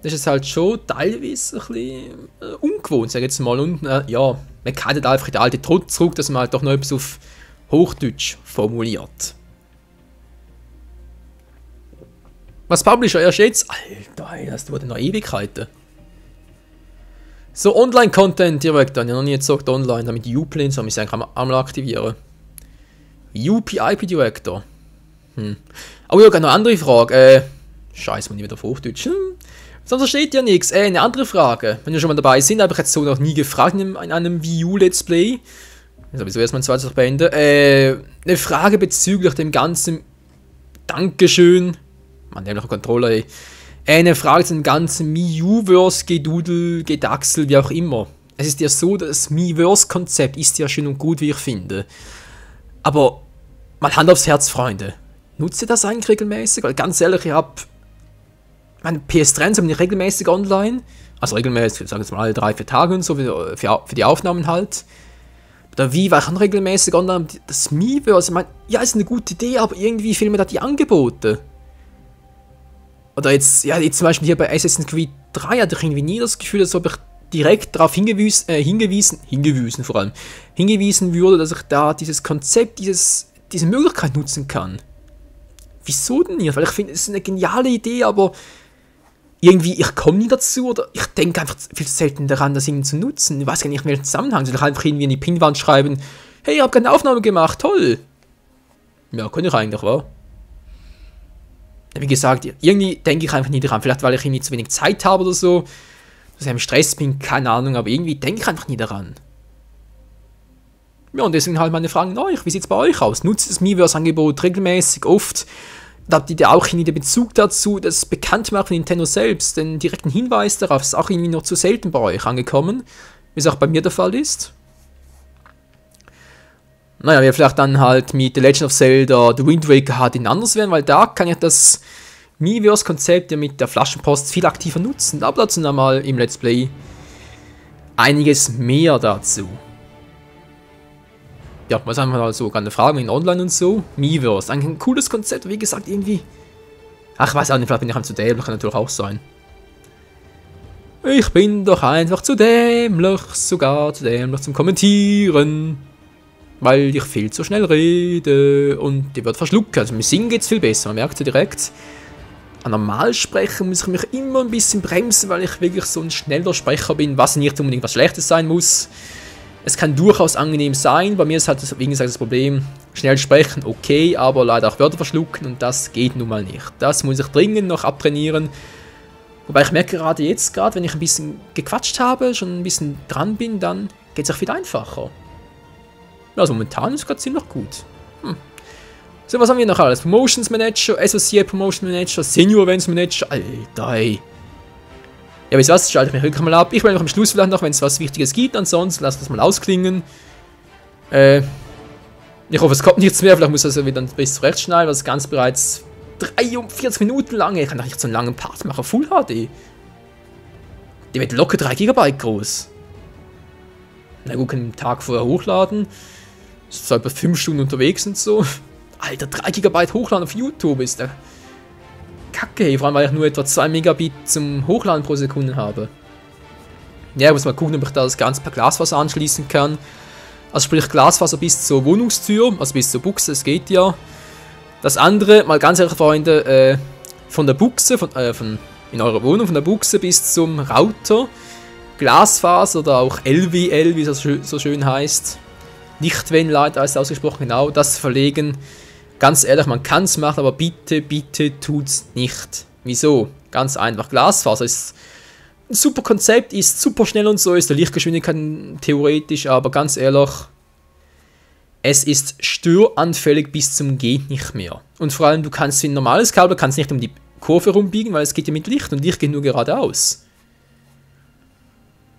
Das ist halt schon teilweise ein bisschen ungewohnt, sage ich jetzt mal. Und ja, man kann halt einfach in den alten Trott zurück, dass man halt doch noch etwas auf Hochdeutsch formuliert. Was Publisher erst jetzt? Alter, das dauert noch Ewigkeiten. So, Online-Content direkt, dann. Ich habe noch nie gesagt online, damit Uplane, so muss ich eigentlich einmal aktivieren. UPIP Director. Aber ja, noch eine andere Frage. Scheiße, man nicht wieder auf Hochdeutsch. Sonst steht ja nichts. Eine andere Frage. Wenn wir schon mal dabei sind, habe ich jetzt so noch nie gefragt in einem Wii U Let's Play. Ich sowieso erstmal ein zweites beenden. Eine Frage bezüglich dem ganzen Dankeschön. Man nämlich Controller, ey. Eine Frage zum ganzen Miiverse, Gedudel, Gedaxel, wie auch immer. Es ist ja so, das Miiverse-Konzept ist ja schön und gut, wie ich finde. Aber mal Hand aufs Herz, Freunde. Nutzt ihr das eigentlich regelmäßig? Weil ganz ehrlich, ich habe meine PS3 sind nicht regelmäßig online. Also regelmäßig, ich sage jetzt mal alle 3-4 Tage und so, für die Aufnahmen halt. Oder wie war ich dann regelmäßig online? Das Miiverse, ich meine, ja, ist eine gute Idee, aber irgendwie fehlen mir da die Angebote. Oder jetzt, ja, jetzt zum Beispiel hier bei Assassin's Creed 3 hatte ich irgendwie nie das Gefühl, als ob ich direkt darauf hingewiesen würde, dass ich da dieses Konzept, diese Möglichkeit nutzen kann. Wieso denn nicht? Weil ich finde, es ist eine geniale Idee, aber irgendwie, ich komme nie dazu oder ich denke einfach viel zu selten daran, das irgendwie zu nutzen. Ich weiß gar nicht, in welchem Zusammenhang. Soll ich einfach irgendwie in die Pinwand schreiben, hey, ich habe keine Aufnahme gemacht, toll. Ja, kann ich eigentlich, wa? Wie gesagt, irgendwie denke ich einfach nie daran. Vielleicht, weil ich irgendwie zu wenig Zeit habe oder so. Dass ich im Stress bin, keine Ahnung, aber irgendwie denke ich einfach nie daran. Ja, und deswegen halt meine Fragen an euch. Wie sieht es bei euch aus? Nutzt das Miiverse-Angebot regelmäßig, oft? Da habt ihr auch irgendwie den Bezug dazu, das Bekanntmachen von Nintendo selbst, den direkten Hinweis darauf ist auch irgendwie noch zu selten bei euch angekommen, wie es auch bei mir der Fall ist. Naja, wir vielleicht dann halt mit The Legend of Zelda The Wind Waker halt anders werden, weil da kann ich das Miiverse-Konzept ja mit der Flaschenpost viel aktiver nutzen. Aber dazu nochmal im Let's Play einiges mehr dazu. Ja, was haben wir da so? Gerne Fragen in Online und so. Miiverse, eigentlich ein cooles Konzept, wie gesagt, irgendwie. Ach, ich weiß auch nicht, vielleicht bin ich zu dämlich, kann natürlich auch sein. Ich bin doch einfach zu dämlich, sogar zu dämlich zum Kommentieren. Weil ich viel zu schnell rede und die wird verschluckt. Also mit Singen geht es viel besser, man merkt ja direkt. An normal sprechen muss ich mich immer ein bisschen bremsen, weil ich wirklich so ein schneller Sprecher bin, was nicht unbedingt was Schlechtes sein muss. Es kann durchaus angenehm sein, bei mir ist halt, wie gesagt, das Problem, schnell sprechen, okay, aber leider auch Wörter verschlucken und das geht nun mal nicht. Das muss ich dringend noch abtrainieren. Wobei ich merke gerade jetzt, wenn ich ein bisschen gequatscht habe, schon ein bisschen dran bin, dann geht es auch viel einfacher. Also momentan ist es gerade ziemlich gut. So, was haben wir noch alles? Promotions Manager, Associate Promotion Manager, Senior Events Manager. Alter, ey. Ja, bis was, schalte ich mich wirklich mal ab. Ich will noch am Schluss vielleicht noch, wenn es was Wichtiges gibt. Ansonsten lass das mal ausklingen. Ich hoffe, es kommt nichts mehr. Vielleicht muss ich also wieder bis zurecht schneiden, weil das Ganze bereits 43 Minuten lang. Ich kann doch nicht so einen langen Part machen. Full HD. Der wird locker 3 GB groß. Na gut, kann ich einen Tag vorher hochladen. Ist zwar etwa 5 Stunden unterwegs und so. Alter, 3 GB hochladen auf YouTube ist der Kacke, vor allem weil ich nur etwa 2 Megabit zum Hochladen pro Sekunde habe. Ja, ich muss mal gucken, ob ich das Ganze per Glasfaser anschließen kann. Also sprich Glasfaser bis zur Wohnungstür, also bis zur Buchse, es geht ja. Das andere, mal ganz ehrlich Freunde, von der Buchse, in eurer Wohnung, von der Buchse bis zum Router, Glasfaser oder auch LWL, wie es so schön heißt. Lichtwellenleiter heißt ausgesprochen, genau, das verlegen. Ganz ehrlich, man kann es machen, aber bitte, bitte tut's nicht. Wieso? Ganz einfach. Glasfaser ist ein super Konzept, ist super schnell und so, ist der Lichtgeschwindigkeit theoretisch, aber ganz ehrlich, es ist störanfällig bis zum geht nicht mehr. Und vor allem, du kannst wie ein normales Kabel kannst nicht um die Kurve rumbiegen, weil es geht ja mit Licht und Licht geht nur geradeaus.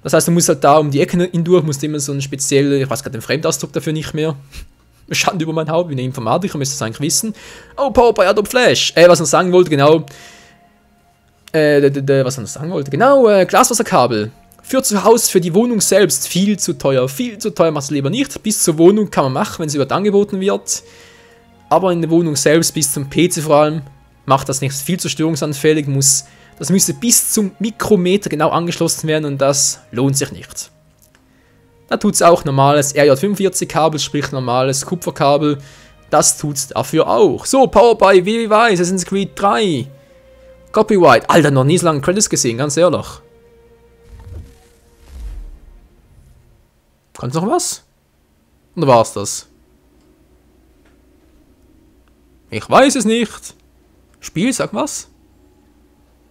Das heißt, du musst halt da um die Ecke hindurch, musst immer so einen speziellen, ich weiß gerade den Fremdausdruck dafür nicht mehr. Schande über mein Haupt, ich bin ein Informatiker, müsste es eigentlich wissen. Oh, Power Adobe Flash. Was ich noch sagen wollte, genau. Was ich noch sagen wollte, genau, Glasfaserkabel. Für zu Hause, für die Wohnung selbst, viel zu teuer. Viel zu teuer, machst du lieber nicht. Bis zur Wohnung kann man machen, wenn es überhaupt angeboten wird. Aber in der Wohnung selbst, bis zum PC vor allem, macht das nichts. Viel zu störungsanfällig, das müsste bis zum Mikrometer genau angeschlossen werden und das lohnt sich nicht. Da tut es auch normales RJ45-Kabel, sprich normales Kupferkabel. Das tut es dafür auch. So, Power by WWY, Assassin's Creed 3. Copyright. Alter, noch nie so lange Credits gesehen, ganz ehrlich. Kommt noch was? Oder war's das? Ich weiß es nicht. Spiel, sag was?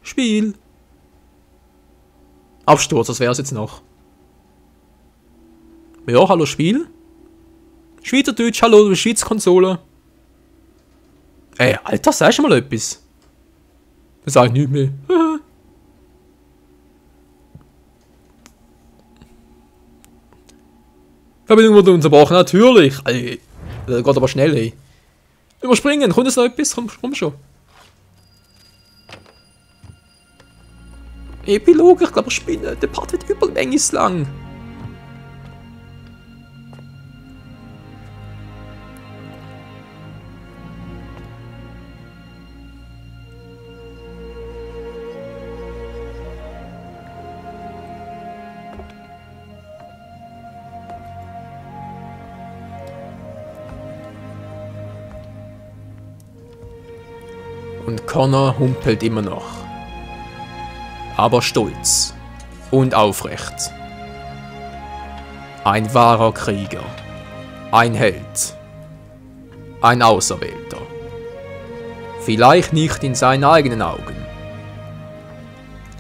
Spiel. Absturz, das wär's jetzt noch. Ja, hallo Spiel. Schweizerdeutsch, hallo, du Schweiz-Konsole. Ey, Alter, sagst du mal etwas? Das sag ich nicht mehr. Verbindung wurde unterbrochen, natürlich. Ey, das geht aber schnell, ey. Überspringen, kommt jetzt noch etwas? Komm schon. Epilog, ich glaube, ich spinne. Der Part wird überlänglich lang. Und Connor humpelt immer noch. Aber stolz und aufrecht. Ein wahrer Krieger. Ein Held. Ein Auserwählter. Vielleicht nicht in seinen eigenen Augen.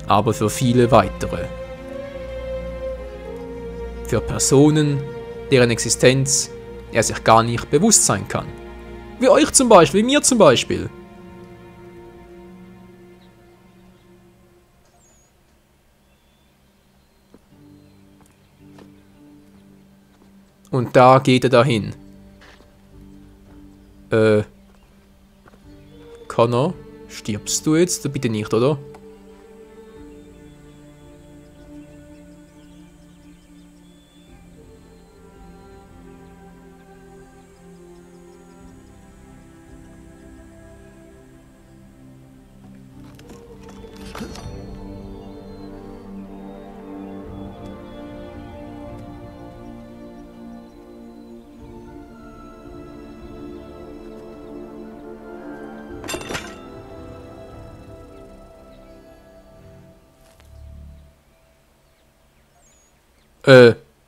Aber für viele weitere. Für Personen, deren Existenz er sich gar nicht bewusst sein kann. Wie euch zum Beispiel, wie mir zum Beispiel. Und da geht er dahin. Connor, stirbst du jetzt? Bitte nicht, oder?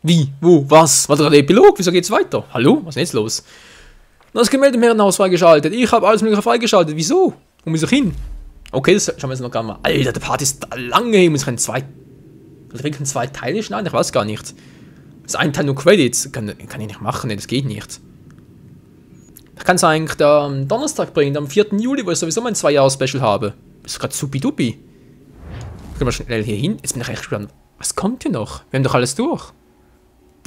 Wie? Wo? Was? War der Epilog? Wieso geht's weiter? Hallo? Was ist denn jetzt los? Das Gemäldeherrenhaus freigeschaltet. Ich habe alles mögliche freigeschaltet. Wieso? Wo muss ich hin? Okay, das schauen wir jetzt noch gar mal. Alter, der Part ist da lange hin. Muss ich in zwei Teile schneiden? Ich weiß gar nicht. Das ist ein Teil nur Credits. Kann ich nicht machen. Nee, das geht nicht. Ich kann es eigentlich am Donnerstag bringen, am 4. Juli, wo ich sowieso mein 2-Jahres-Special habe. Das ist gerade supi-dupi. Können wir schnell hier hin? Jetzt bin ich echt gespannt. Was kommt hier noch? Wir haben doch alles durch.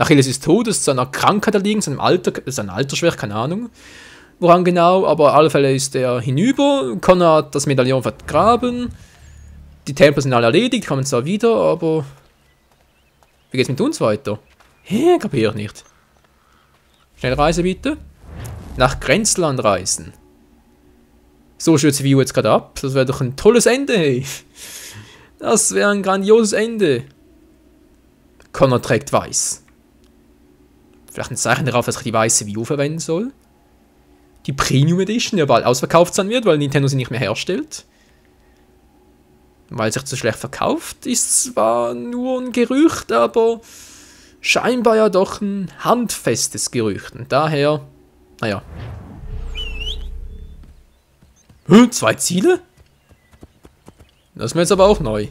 Achilles ist tot, ist zu einer Krankheit erliegen, zu einem Alter, das ist eine Altersschwäche, keine Ahnung. Woran genau, aber auf alle Fälle ist er hinüber. Connor hat das Medaillon vergraben. Die Tempel sind alle erledigt, kommen zwar wieder, aber... Wie geht's mit uns weiter? Hä, kapier ich nicht. Schnellreise bitte. Nach Grenzland reisen. So stürzt View jetzt gerade ab. Das wäre doch ein tolles Ende, hey. Das wäre ein grandioses Ende. Connor trägt weiß. Vielleicht ein Zeichen darauf, dass ich die weiße Wii U verwenden soll. Die Premium Edition, die ja bald ausverkauft sein wird, weil Nintendo sie nicht mehr herstellt. Weil sich zu schlecht verkauft, ist zwar nur ein Gerücht, aber scheinbar ja doch ein handfestes Gerücht. Und daher, naja. 2 Ziele? Das ist mir jetzt aber auch neu.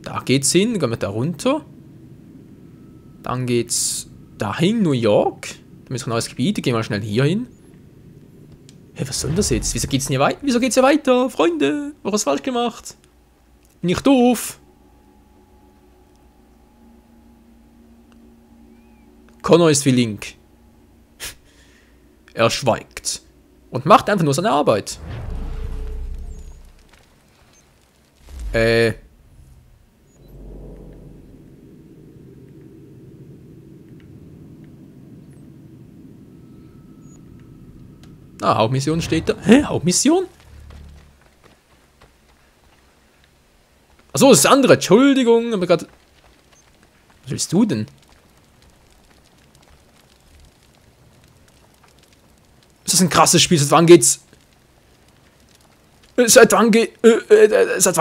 Da geht's hin, gehen wir da runter. Dann geht's dahin, New York. Da ist ein neues Gebiet, gehen wir schnell hier hin. Hey, was soll das jetzt? Wieso geht's denn hier weiter? Wieso geht's hier weiter? Freunde, was falsch gemacht? Bin ich doof? Connor ist wie Link. Er schweigt. Und macht einfach nur seine Arbeit. Ah, Hauptmission steht da. Hä? Hauptmission? Achso, das ist das andere. Entschuldigung, aber gerade. Was willst du denn? Ist das ein krasses Spiel? Seit wann geht's? Seit wann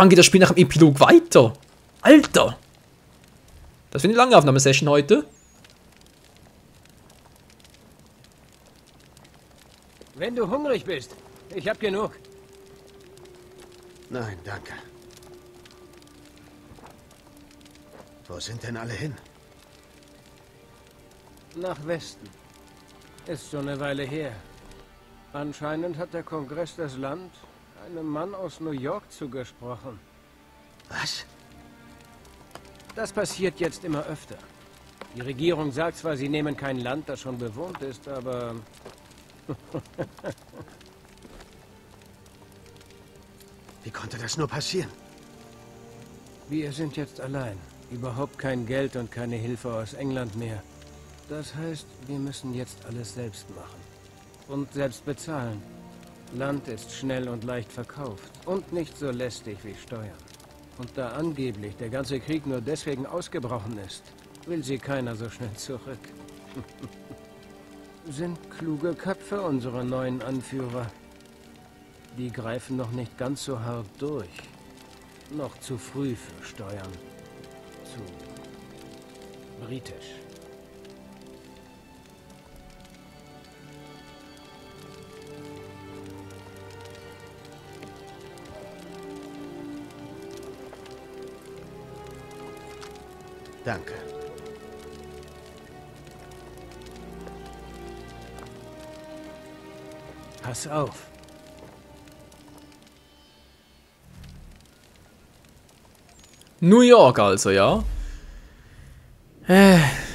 geht das Spiel nach dem Epilog weiter? Alter! Das wird eine lange Aufnahmesession heute. Wenn du hungrig bist, ich hab genug. Nein, danke. Wo sind denn alle hin? Nach Westen. Ist schon eine Weile her. Anscheinend hat der Kongress das Land einem Mann aus New York zugesprochen. Was? Das passiert jetzt immer öfter. Die Regierung sagt zwar, sie nehmen kein Land, das schon bewohnt ist, aber... Wie konnte das nur passieren? Wir sind jetzt allein. Überhaupt kein Geld und keine Hilfe aus England mehr. Das heißt, wir müssen jetzt alles selbst machen. Und selbst bezahlen. Land ist schnell und leicht verkauft. Und nicht so lästig wie Steuern. Und da angeblich der ganze Krieg nur deswegen ausgebrochen ist, will sie keiner so schnell zurück. Sind kluge Köpfe unsere neuen Anführer. Die greifen noch nicht ganz so hart durch. Noch zu früh für Steuern. Zu britisch. Danke. Pass auf. New York also, ja.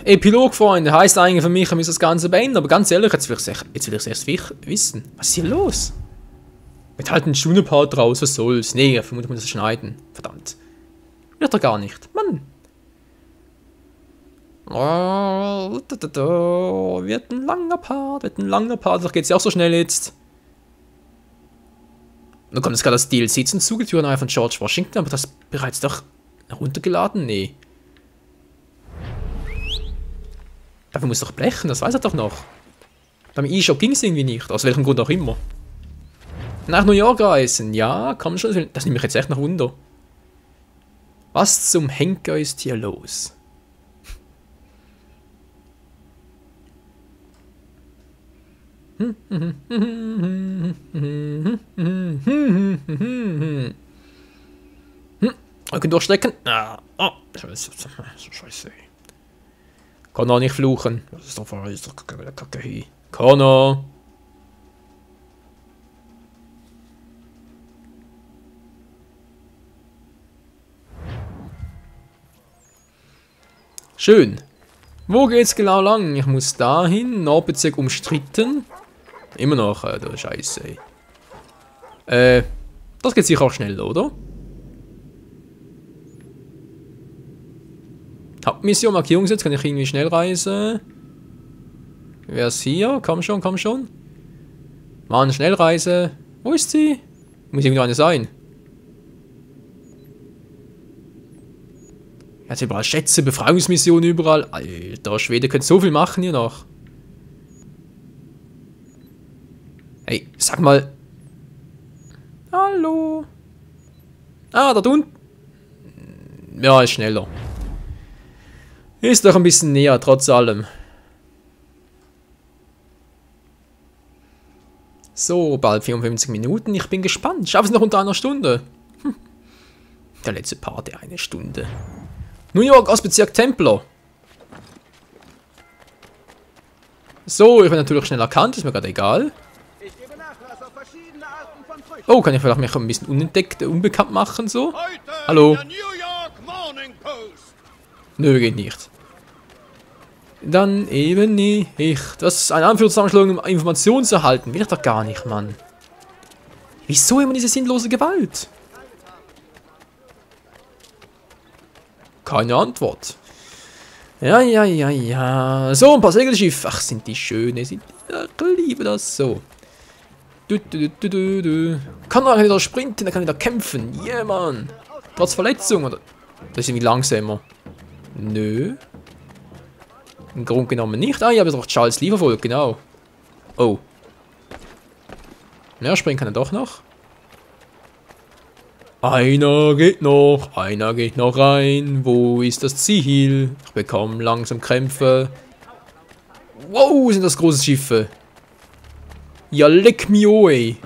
Epilog, Freunde, heisst eigentlich für mich, ich muss das Ganze beenden, aber ganz ehrlich, jetzt will ich es erst wissen. Was ist hier los? Mit halt einen Stundenpart raus, was soll's? Nee, vermutlich muss ich das schneiden. Verdammt. Wird doch gar nicht. Mann. Oh, wird ein langer Part, Doch geht's ja auch so schnell jetzt. Dann kommt jetzt gerade das DLC zum Zuge, die von George Washington, aber das bereits doch heruntergeladen? Nee. Dafür muss doch blechen, das weiß er doch noch. Beim E-Shop ging es irgendwie nicht, aus welchem Grund auch immer. Nach New York reisen, ja, komm schon, das nimmt mich jetzt echt nach Wunder. Was zum Henker ist hier los? Rücken durchstecken. Ah, oh, Scheiße. Kann auch nicht fluchen. Das ist doch Kacke hier. Connor. Schön. Wo geht's genau lang? Ich muss dahin. Nordbezirk umstritten. Immer noch, der Scheiße. Das geht sicher auch schnell, oder? Hauptmission, Markierung setzen, kann ich irgendwie schnell reisen. Wer ist hier? Komm schon, komm schon. Mann, Schnellreise. Wo ist sie? Muss irgendwo eine sein. Jetzt überall Schätze, Befreiungsmissionen überall. Alter, Schwede könnte so viel machen hier noch. Hey, sag mal. Hallo. Ah, da unten. Ja, ist schneller. Ist doch ein bisschen näher, trotz allem. So, bald 54 Minuten. Ich bin gespannt. Schaff es noch unter einer Stunde. Der letzte Part, eine Stunde. New York, Ostbezirk Templer. So, ich bin natürlich schnell erkannt. Ist mir gerade egal. Ich gebe Nachlass auf Oh, kann ich vielleicht mich ein bisschen unentdeckt, unbekannt machen, so? Hallo? Nö, geht nicht. Dann eben nicht. Das ist eine Anführungszeichen, um Informationen zu erhalten. Will ich doch gar nicht, Mann. Wieso immer diese sinnlose Gewalt? Keine Antwort. Ja. So, ein paar Segelschiffe. Ach, sind die schön. Ich liebe das so. Kann er wieder sprinten, er kann wieder kämpfen. Yeah, Mann. Trotz Verletzung, oder? Das ist irgendwie langsamer. Nö. Im Grunde genommen nicht. Ah, ich habe doch Charles Lee verfolgt, genau. Oh. Ja, springen kann er doch noch. Einer geht noch rein. Wo ist das Ziel? Ich bekomme langsam Krämpfe. Wow, sind das große Schiffe. Ja, leck mich ey.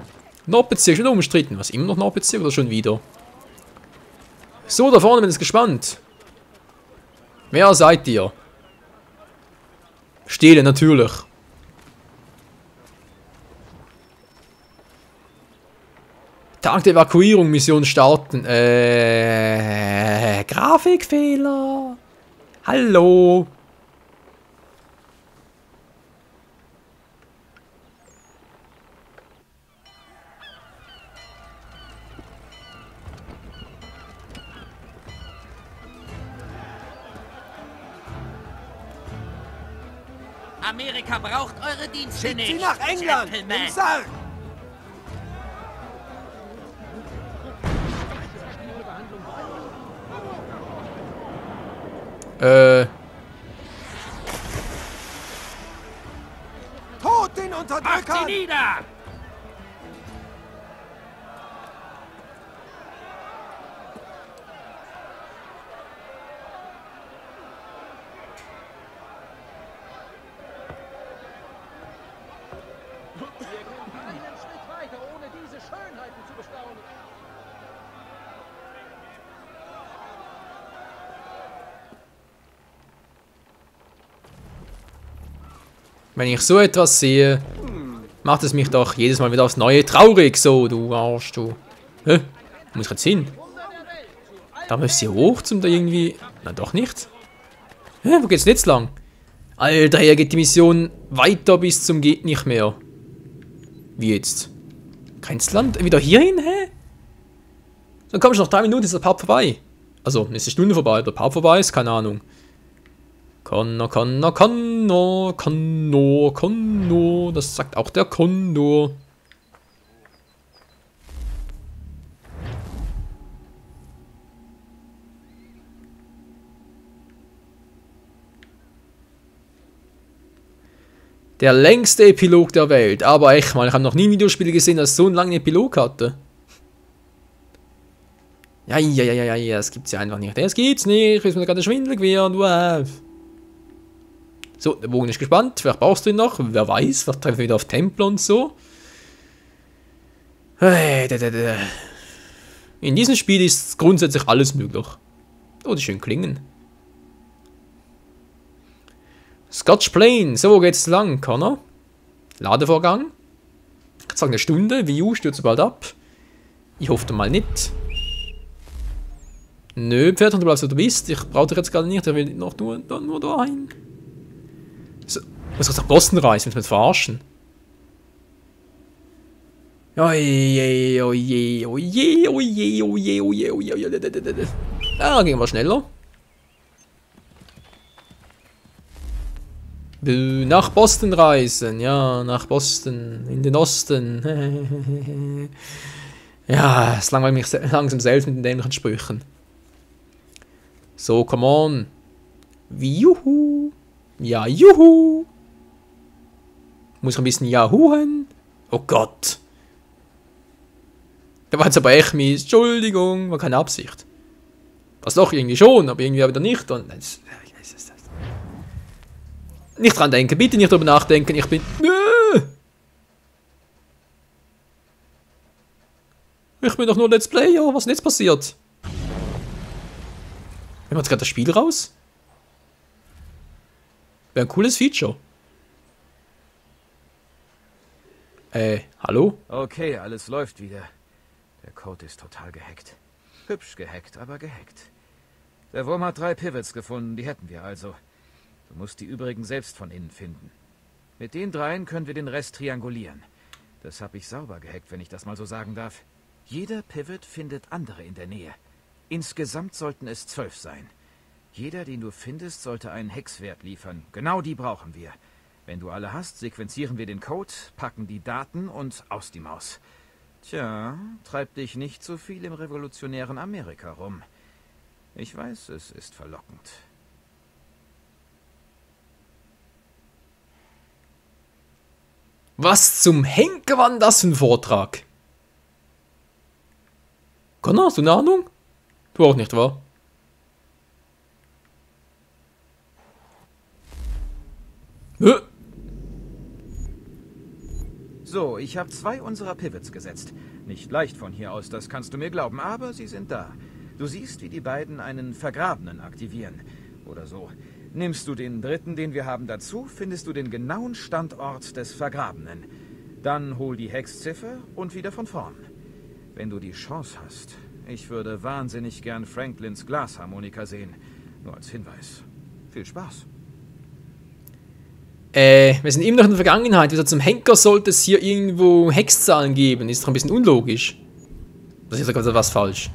Nordbezirk schon umstritten. Was, immer noch Nordbezirk oder schon wieder? So, da vorne bin ich gespannt. Wer seid ihr? Stehlen, natürlich. Tag der Evakuierung, Mission starten. Grafikfehler. Hallo. Amerika braucht eure Dienste Schickt nicht. sie nach England, Gentlemen. im Sarg! Tod den Macht Unterdrückern! sie nieder! Wenn ich so etwas sehe, macht es mich doch jedes Mal wieder aufs Neue traurig. So, du Arsch, du. Hä? Wo muss ich jetzt hin? Da müsst ihr hoch, zum da irgendwie... Na, doch nicht. Hä? Wo geht's denn jetzt lang? Alter, hier geht die Mission weiter bis zum geht nicht mehr. Wie jetzt? Grenzland? Wieder hierhin, hä? Dann kommst du noch 3 Minuten, ist der Part vorbei. Also, ist die Stunde vorbei, der Part vorbei ist, keine Ahnung. Kondor, das sagt auch der Kondor. Der längste Epilog der Welt. Aber echt mal, ich habe noch nie ein Videospiel gesehen, das so einen langen Epilog hatte. Ja, das gibt's ja einfach nicht. Das gibt's nicht, ist mir gerade schwindelig wird. Wow. So, der Bogen ist gespannt. Vielleicht brauchst du ihn noch. Wer weiß, vielleicht treffen wir wieder auf Tempel und so. In diesem Spiel ist grundsätzlich alles möglich. Oh, die schön klingen. Scotch Plain. So, wo geht's lang, Connor? Ladevorgang. Ich kann sagen, eine Stunde. Wii U stürzt bald ab. Ich hoffe mal nicht. Nö, Pferd, du bleibst, wo du bist. Ich brauche dich jetzt gerade nicht. Ich will noch nur da rein. So, ich muss nach Boston reisen, willst du mich verarschen? Oje. Ah, gehen wir schneller. Nach Boston reisen, ja, nach Boston, in den Osten. Ja, es langweilt mich langsam selbst mit den dämlichen Sprüchen. So, come on. Juhu. Ja, juhu. Muss ich ein bisschen jahuhen? Oh Gott. Da war jetzt aber echt mies. Entschuldigung, war keine Absicht. Was doch, irgendwie schon, aber irgendwie wieder nicht. Und nicht dran denken, bitte nicht darüber nachdenken, ich bin... Ich bin doch nur Let's Player, was ist denn jetzt passiert? Wir haben jetzt gerade das Spiel raus? Wäre ein cooles Feature. Hallo? Okay, alles läuft wieder. Der Code ist total gehackt. Hübsch gehackt, aber gehackt. Der Wurm hat 3 Pivots gefunden, die hätten wir also. Du musst die übrigen selbst von innen finden. Mit den 3 können wir den Rest triangulieren. Das habe ich sauber gehackt, wenn ich das mal so sagen darf. Jeder Pivot findet andere in der Nähe. Insgesamt sollten es 12 sein. Jeder, den du findest, sollte einen Hexwert liefern. Genau die brauchen wir. Wenn du alle hast, sequenzieren wir den Code, packen die Daten und aus die Maus. Tja, treib dich nicht so viel im revolutionären Amerika rum. Ich weiß, es ist verlockend. Was zum Henker war denn das für ein Vortrag? Connor, hast du eine Ahnung? Du auch nicht, wahr? So, ich habe 2 unserer Pivots gesetzt. Nicht leicht von hier aus, das kannst du mir glauben, aber sie sind da. Du siehst, wie die beiden einen Vergrabenen aktivieren. Oder so. Nimmst du den 3., den wir haben, dazu, findest du den genauen Standort des Vergrabenen. Dann hol die Hexziffer und wieder von vorn. Wenn du die Chance hast. Ich würde wahnsinnig gern Franklins Glasharmonika sehen. Nur als Hinweis. Viel Spaß. Wir sind immer noch in der Vergangenheit. Wieso zum Henker sollte es hier irgendwo Hexzahlen geben? Ist doch ein bisschen unlogisch. Das ist sogar was falsch.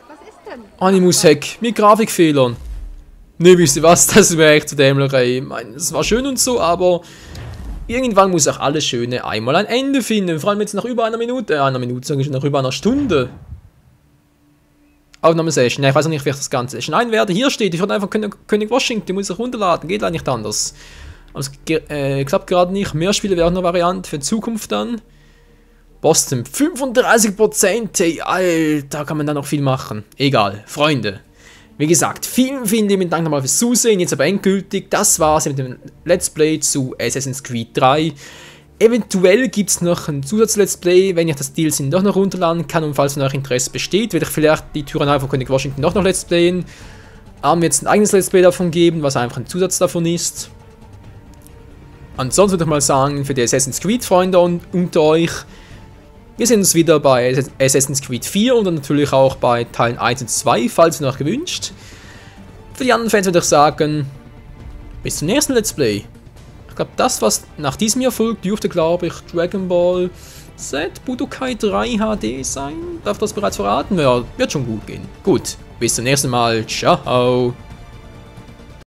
Was ist denn? Animus-Hack mit Grafikfehlern. Ne, wisst ihr was? Das wäre echt zu dämlich, ey. Ich meine, es war schön und so, aber irgendwann muss auch alles Schöne einmal ein Ende finden. Vor allem jetzt nach über einer Minute. Sage ich, nach über einer Stunde. Aufnahmesession. Ich weiß auch nicht, wie ich das Ganze schneiden werde. Hier steht, ich würde einfach König Washington, die muss ich runterladen. Geht leider nicht anders. Aber es klappt gerade nicht. Mehr Spiele wäre auch eine Variante für die Zukunft dann. Boston, 35%. Hey, Alter, kann man da noch viel machen. Egal, Freunde. Wie gesagt, vielen lieben Dank nochmal fürs Zusehen. Jetzt aber endgültig. Das war's mit dem Let's Play zu Assassin's Creed 3. Eventuell gibt es noch ein Zusatz-Let's Play, wenn ich das DLC doch noch runterladen kann und falls noch Interesse besteht, werde ich vielleicht die Tyrannei von König Washington doch noch Let's Playen. Aber jetzt ein eigenes Let's Play davon geben, was einfach ein Zusatz davon ist. Ansonsten würde ich mal sagen, für die Assassin's Creed Freunde unter euch, wir sehen uns wieder bei Assassin's Creed 4 und dann natürlich auch bei Teilen 1 und 2, falls ihr noch gewünscht. Für die anderen Fans würde ich sagen, bis zum nächsten Let's Play. Ich glaube, das, was nach diesem Jahr folgt, dürfte, glaube ich, Dragon Ball Z Budokai 3 HD sein. Darf das bereits verraten? Ja, wird schon gut gehen. Gut, bis zum nächsten Mal. Ciao.